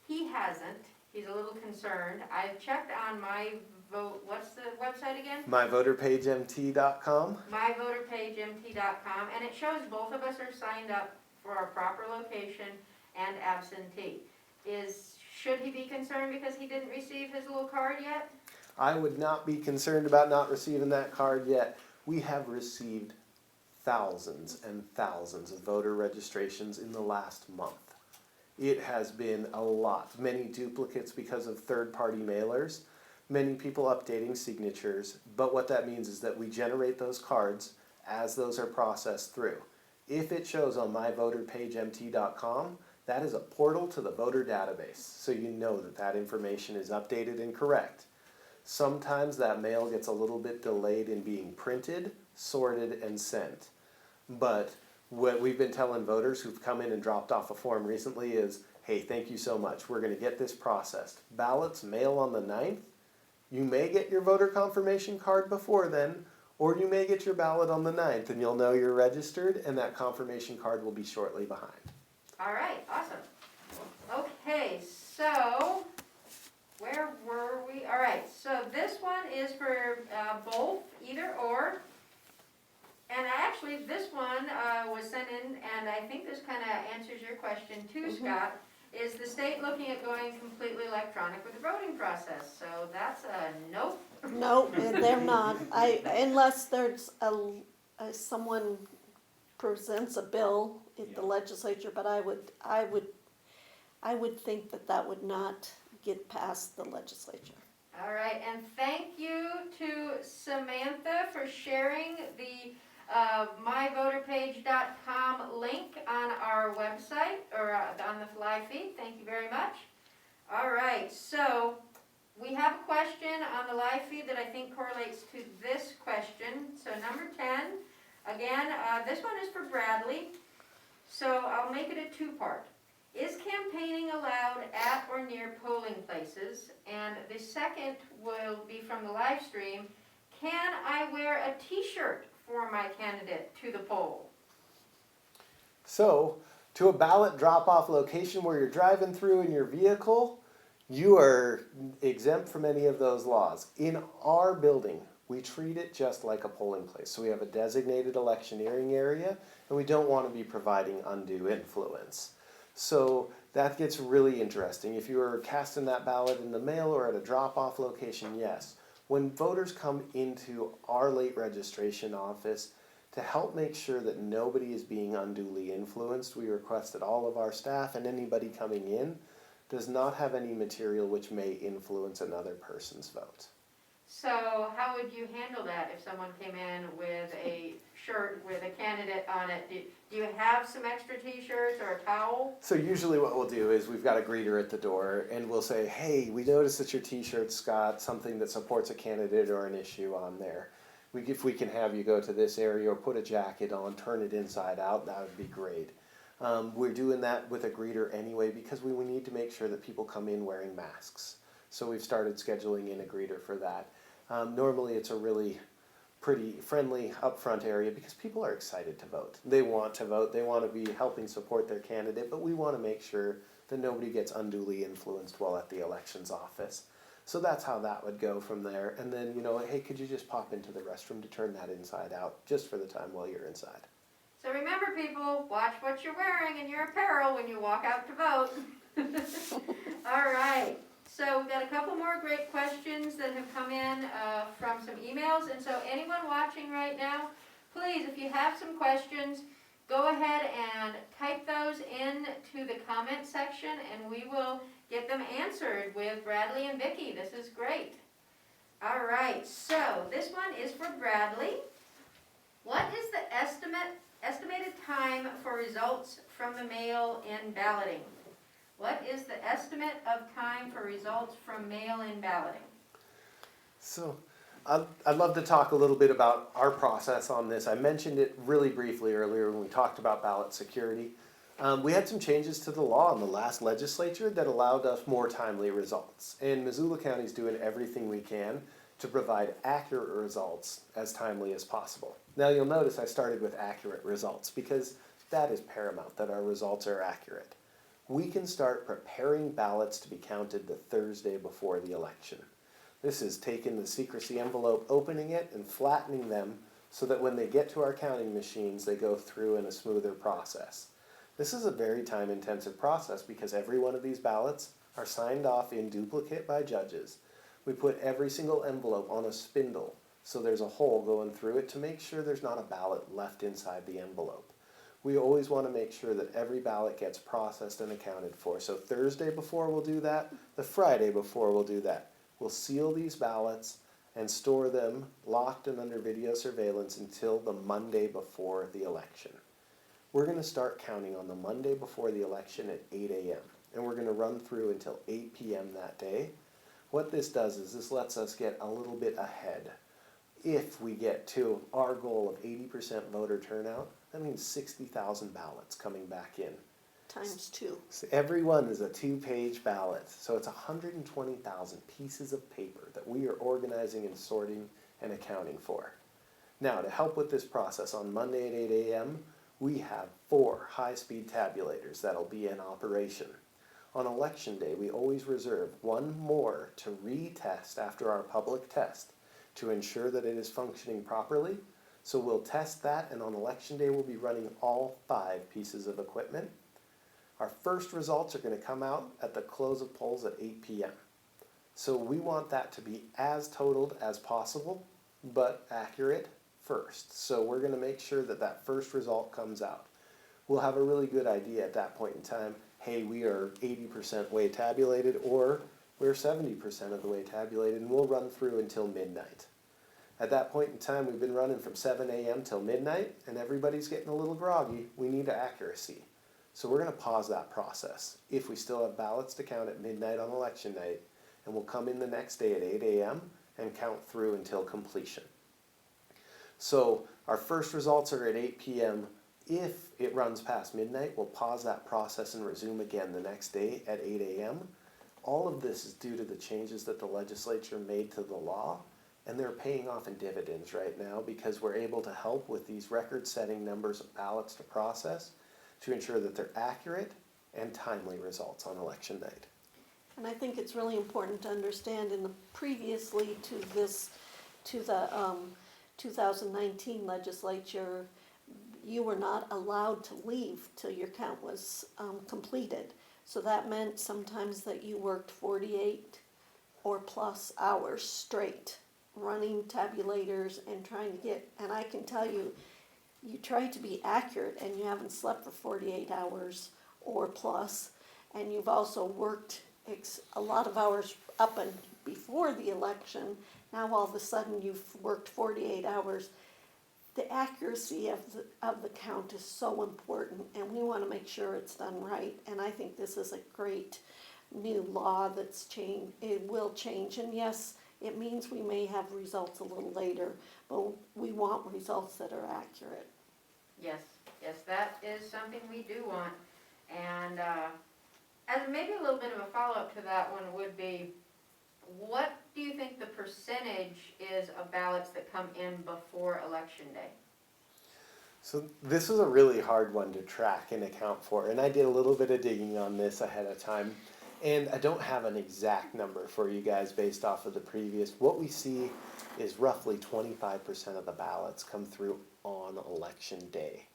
He hasn't. He's a little concerned. I've checked on my vote, what's the website again? MyVoterPageMT.com. MyVoterPageMT.com, and it shows both of us are signed up for our proper location and absentee. Should he be concerned because he didn't receive his little card yet? I would not be concerned about not receiving that card yet. We have received thousands and thousands of voter registrations in the last month. It has been a lot. Many duplicates because of third-party mailers, many people updating signatures, but what that means is that we generate those cards as those are processed through. If it shows on myvoterpagemt.com, that is a portal to the voter database, so you know that that information is updated and correct. Sometimes that mail gets a little bit delayed in being printed, sorted, and sent. But What we've been telling voters who've come in and dropped off a form recently is, hey, thank you so much. We're going to get this processed. Ballots mail on the 9th. You may get your voter confirmation card before then, or you may get your ballot on the 9th, and you'll know you're registered, and that confirmation card will be shortly behind. All right, awesome. Okay, so where were we? All right, so this one is for both, either or. And actually, this one was sent in, and I think this kind of answers your question too, Scott. Is the state looking at going completely electronic with the voting process? So that's a nope. No, they're not. Unless there's someone presents a bill at the legislature, but I would think that would not get past the legislature. All right, and thank you to Samantha for sharing the myvoterpage.com link on our website, or on the live feed. Thank you very much. All right, so we have a question on the live feed that I think correlates to this question. So number 10, again, this one is for Bradley. So I'll make it a two-part. Is campaigning allowed at or near polling places? And the second will be from the live stream. Can I wear a t-shirt for my candidate to the poll? So, to a ballot drop-off location where you're driving through in your vehicle, you are exempt from any of those laws. In our building, we treat it just like a polling place. So we have a designated electioneering area, and we don't want to be providing undue influence. So that gets really interesting. If you are casting that ballot in the mail or at a drop-off location, yes. When voters come into our late registration office, to help make sure that nobody is being unduly influenced, we request that all of our staff and anybody coming in does not have any material which may influence another person's vote. So how would you handle that if someone came in with a shirt with a candidate on it? Do you have some extra t-shirts or a towel? So usually what we'll do is we've got a greeter at the door and we'll say, hey, we noticed that your t-shirt's got something that supports a candidate or an issue on there. If we can have you go to this area or put a jacket on, turn it inside out, that would be great. We're doing that with a greeter anyway because we need to make sure that people come in wearing masks. So we've started scheduling in a greeter for that. Normally it's a really pretty friendly upfront area because people are excited to vote. They want to vote, they want to be helping support their candidate, but we want to make sure that nobody gets unduly influenced while at the elections office. So that's how that would go from there. And then, hey, could you just pop into the restroom to turn that inside out just for the time while you're inside? So remember, people, watch what you're wearing in your apparel when you walk out to vote. All right. So we've got a couple more great questions that have come in from some emails. And so anyone watching right now, please, if you have some questions, go ahead and type those into the comment section and we will get them answered with Bradley and Vicki. This is great. All right, so this one is for Bradley. What is the estimated time for results from the mail-in balloting? What is the estimate of time for results from mail-in balloting? So I'd love to talk a little bit about our process on this. I mentioned it really briefly earlier when we talked about ballot security. We had some changes to the law in the last legislature that allowed us more timely results. And Missoula County is doing everything we can to provide accurate results as timely as possible. Now you'll notice I started with accurate results because that is paramount, that our results are accurate. We can start preparing ballots to be counted the Thursday before the election. This is taking the secrecy envelope, opening it, and flattening them so that when they get to our counting machines, they go through in a smoother process. This is a very time-intensive process because every one of these ballots are signed off in duplicate by judges. We put every single envelope on a spindle so there's a hole going through it to make sure there's not a ballot left inside the envelope. We always want to make sure that every ballot gets processed and accounted for. So Thursday before we'll do that, the Friday before we'll do that. We'll seal these ballots and store them locked and under video surveillance until the Monday before the election. We're going to start counting on the Monday before the election at 8 a.m. and we're going to run through until 8 p.m. that day. What this does is this lets us get a little bit ahead. If we get to our goal of 80% voter turnout, That means 60,000 ballots coming back in. Times 2. So every one is a 2-page ballot. So it's 120,000 pieces of paper that we are organizing and sorting and accounting for. Now, to help with this process, on Monday at 8 a.m., we have 4 high-speed tabulators that'll be in operation. On election day, we always reserve 1 more to retest after our public test to ensure that it is functioning properly. So we'll test that, and on election day, we'll be running all 5 pieces of equipment. Our first results are going to come out at the close of polls at 8 p.m. So we want that to be as totaled as possible, but accurate first. So we're going to make sure that that first result comes out. We'll have a really good idea at that point in time, hey, we are 80% way tabulated, or we're 70% of the way tabulated, and we'll run through until midnight. At that point in time, we've been running from 7 a.m. till midnight, and everybody's getting a little groggy. We need accuracy. So we're going to pause that process if we still have ballots to count at midnight on election night, and we'll come in the next day at 8 a.m. and count through until completion. So our first results are at 8 p.m. If it runs past midnight, we'll pause that process and resume again the next day at 8 a.m. All of this is due to the changes that the legislature made to the law, and they're paying off in dividends right now because we're able to help with these record-setting numbers of ballots to process to ensure that they're accurate and timely results on election night. And I think it's really important to understand in the previously to the 2019 legislature, you were not allowed to leave till your count was completed. So that meant sometimes that you worked 48 or plus hours straight running tabulators and trying to get, and I can tell you, you try to be accurate and you haven't slept for 48 hours or plus, and you've also worked a lot of hours up and before the election. Now all of a sudden you've worked 48 hours. The accuracy of the count is so important, and we want to make sure it's done right. And I think this is a great new law that's changed. It will change, and yes, it means we may have results a little later, but we want results that are accurate. Yes, that is something we do want. And maybe a little bit of a follow-up to that one would be, what do you think the percentage is of ballots that come in before Election Day? So this is a really hard one to track and account for, and I did a little bit of digging on this ahead of time, and I don't have an exact number for you guys based off of the previous. What we see is roughly 25% of the ballots come through on Election Day.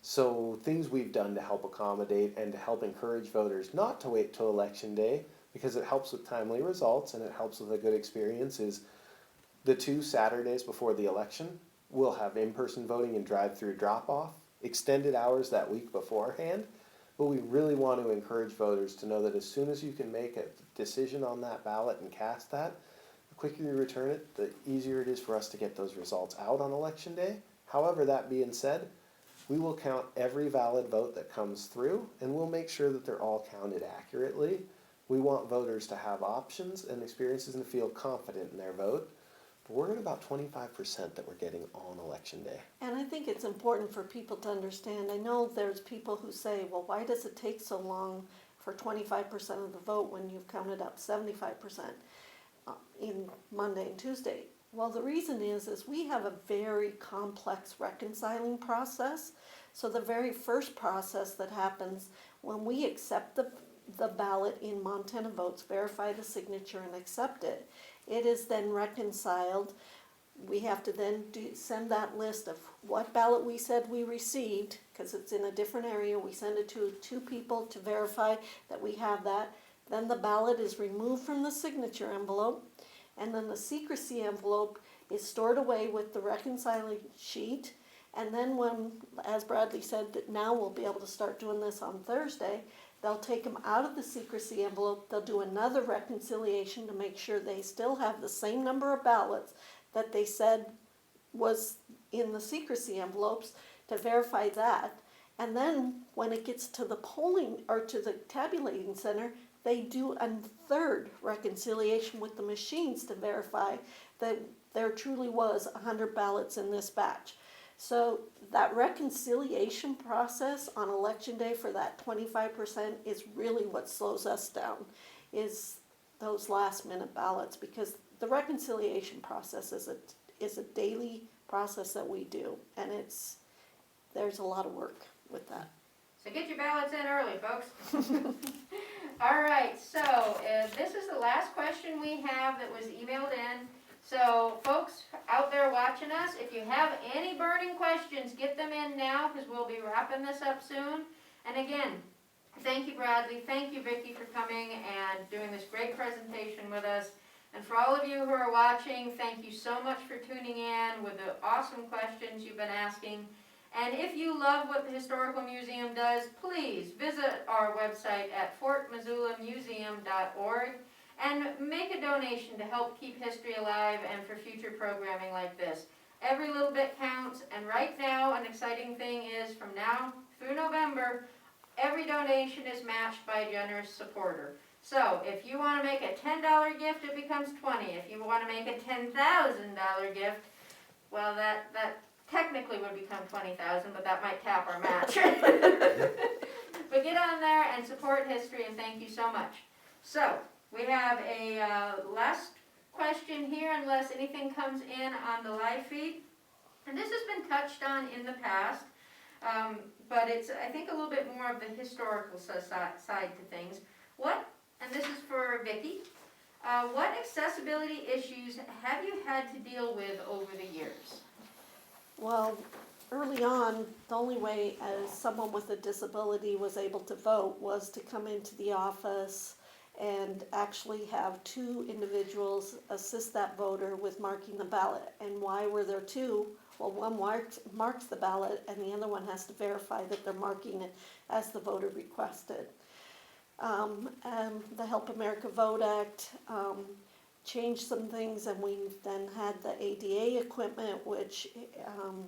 So things we've done to help accommodate and to help encourage voters not to wait till Election Day, because it helps with timely results and it helps with a good experience, is the 2 Saturdays before the election, we'll have in-person voting and drive-through drop-off, extended hours that week beforehand, but we really want to encourage voters to know that as soon as you can make a decision on that ballot and cast that, the quicker you return it, the easier it is for us to get those results out on Election Day. However, that being said, we will count every valid vote that comes through, and we'll make sure that they're all counted accurately. We want voters to have options and experiences and to feel confident in their vote. But we're at about 25% that we're getting on Election Day. And I think it's important for people to understand. I know there's people who say, well, why does it take so long for 25% of the vote when you've counted up 75% in Monday and Tuesday? Well, the reason is we have a very complex reconciling process. So the very first process that happens when we accept the ballot in Montana Votes, verify the signature and accept it, it is then reconciled. We have to then send that list of what ballot we said we received, because it's in a different area. We send it to 2 people to verify that we have that. Then the ballot is removed from the signature envelope, and then the secrecy envelope is stored away with the reconciling sheet. And then when, as Bradley said, that now we'll be able to start doing this on Thursday, they'll take them out of the secrecy envelope. They'll do another reconciliation to make sure they still have the same number of ballots that they said was in the secrecy envelopes, to verify that. And then when it gets to the polling or to the tabulating center, they do a third reconciliation with the machines to verify that there truly was 100 ballots in this batch. So that reconciliation process on election day for that 25% is really what slows us down, is those last minute ballots, because the reconciliation process is a daily process that we do, and there's a lot of work with that. So get your ballots in early, folks. All right, so this is the last question we have that was emailed in. So folks out there watching us, if you have any burning questions, get them in now because we'll be wrapping this up soon. And again, thank you, Bradley. Thank you, Vicki, for coming and doing this great presentation with us. And for all of you who are watching, thank you so much for tuning in with the awesome questions you've been asking. And if you love what the Historical Museum does, please visit our website at fortmissoulamuseum.org and make a donation to help keep history alive and for future programming like this. Every little bit counts, and right now an exciting thing is from now through November, every donation is matched by a generous supporter. So if you want to make a $10 gift, it becomes $20. If you want to make a $10,000 gift, well, that technically would become $20,000, but that might tap our match. But get on there and support history, and thank you so much. So we have a last question here, unless anything comes in on the live feed. And this has been touched on in the past, but it's, I think, a little bit more of the historical side to things. And this is for Vicki, what accessibility issues have you had to deal with over the years? Well, early on, the only way as someone with a disability was able to vote was to come into the office and actually have two individuals assist that voter with marking the ballot. And why were there two? Well, one marks the ballot and the other one has to verify that they're marking it as the voter requested. And the Help America Vote Act changed some things, and we then had the ADA equipment, which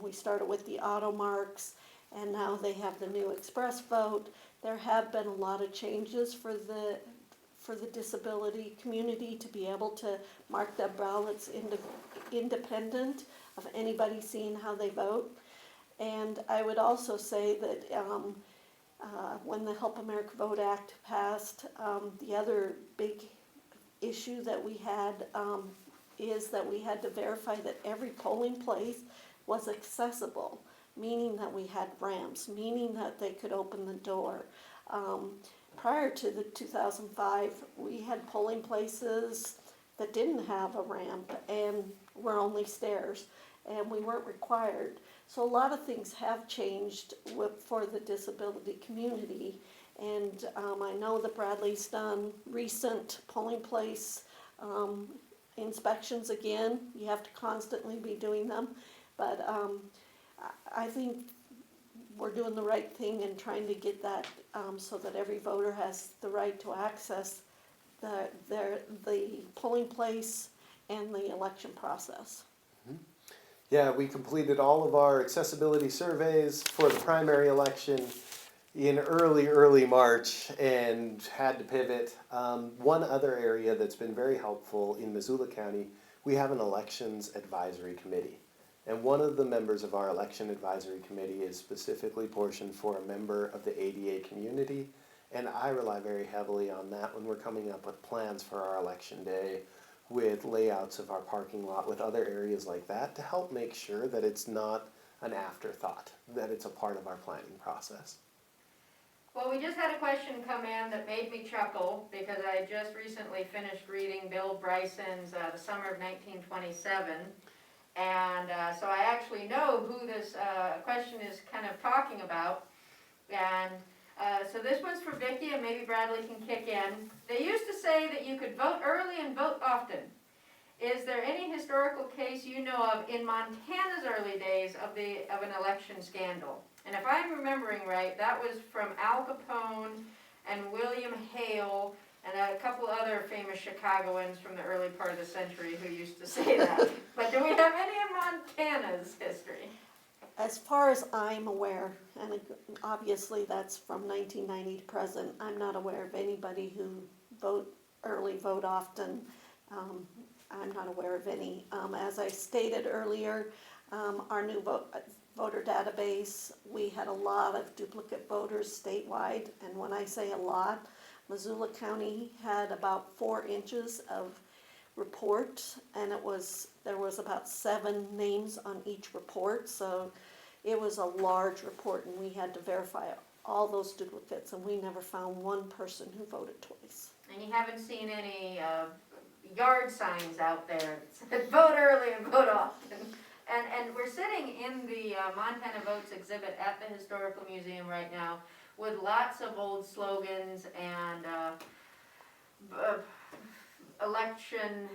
we started with the auto marks, and now they have the new express vote. There have been a lot of changes for the disability community to be able to mark their ballots independent of anybody seeing how they vote. And I would also say that when the Help America Vote Act passed, the other big issue that we had is that we had to verify that every polling place was accessible, meaning that we had ramps, meaning that they could open the door. Prior to the 2005, we had polling places that didn't have a ramp and were only stairs, and we weren't required. So a lot of things have changed for the disability community. And I know that Bradley's done recent polling place inspections again. You have to constantly be doing them. But I think we're doing the right thing and trying to get that so that every voter has the right to access the polling place and the election process. Yeah, we completed all of our accessibility surveys for the primary election in early March and had to pivot. One other area that's been very helpful in Missoula County, we have an elections advisory committee. And one of the members of our election advisory committee is specifically portioned for a member of the ADA community. And I rely very heavily on that when we're coming up with plans for our election day, with layouts of our parking lot, with other areas like that, to help make sure that it's not an afterthought, that it's a part of our planning process. Well, we just had a question come in that made me chuckle because I just recently finished reading Bill Bryson's The Summer of 1927. And so I actually know who this question is kind of talking about. And so this one's for Vicki, and maybe Bradley can kick in. They used to say that you could vote early and vote often. Is there any historical case you know of in Montana's early days of an election scandal? And if I'm remembering right, that was from Al Capone and William Hale and a couple other famous Chicagoans from the early part of the century who used to say that. But do we have any in Montana's history? As far as I'm aware, and obviously that's from 1990 to present, I'm not aware of anybody who vote early, vote often. I'm not aware of any. As I stated earlier, our new voter database. We had a lot of duplicate voters statewide, and when I say a lot, Missoula County had about 4 inches of report, and there was about 7 names on each report, so it was a large report, and we had to verify all those duplicates, and we never found one person who voted twice. And you haven't seen any yard signs out there that said vote early and vote often. And we're sitting in the Montana Votes exhibit at the Historical Museum right now with lots of old slogans and election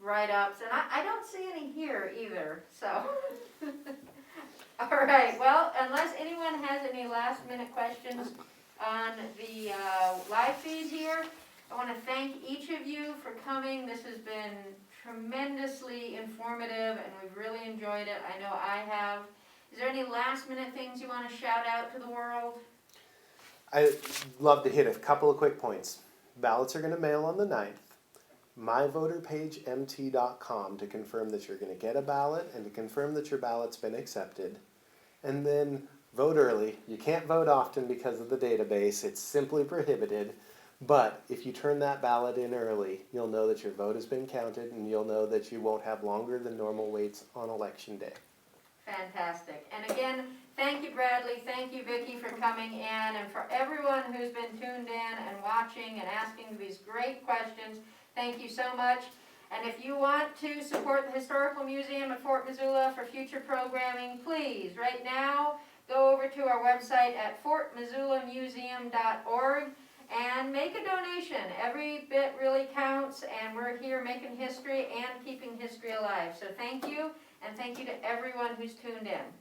write-ups, and I don't see any here either, so. All right, well, unless anyone has any last-minute questions on the live feed here, I want to thank each of you for coming. This has been tremendously informative, and we've really enjoyed it. I know I have. Is there any last-minute things you want to shout out to the world? I'd love to hit a couple of quick points. Ballots are going to mail on the 9th. myvoterpagemt.com to confirm that you're going to get a ballot and to confirm that your ballot's been accepted. And then vote early. You can't vote often because of the database. It's simply prohibited. But if you turn that ballot in early, you'll know that your vote has been counted, and you'll know that you won't have longer than normal waits on election day. Fantastic. And again, thank you, Bradley. Thank you, Vicki, for coming in, and for everyone who's been tuned in and watching and asking these great questions. Thank you so much. And if you want to support the Historical Museum at Fort Missoula for future programming, please, right now, go over to our website at fortmissoulamuseum.org and make a donation. Every bit really counts, and we're here making history and keeping history alive. So thank you, and thank you to everyone who's tuned in.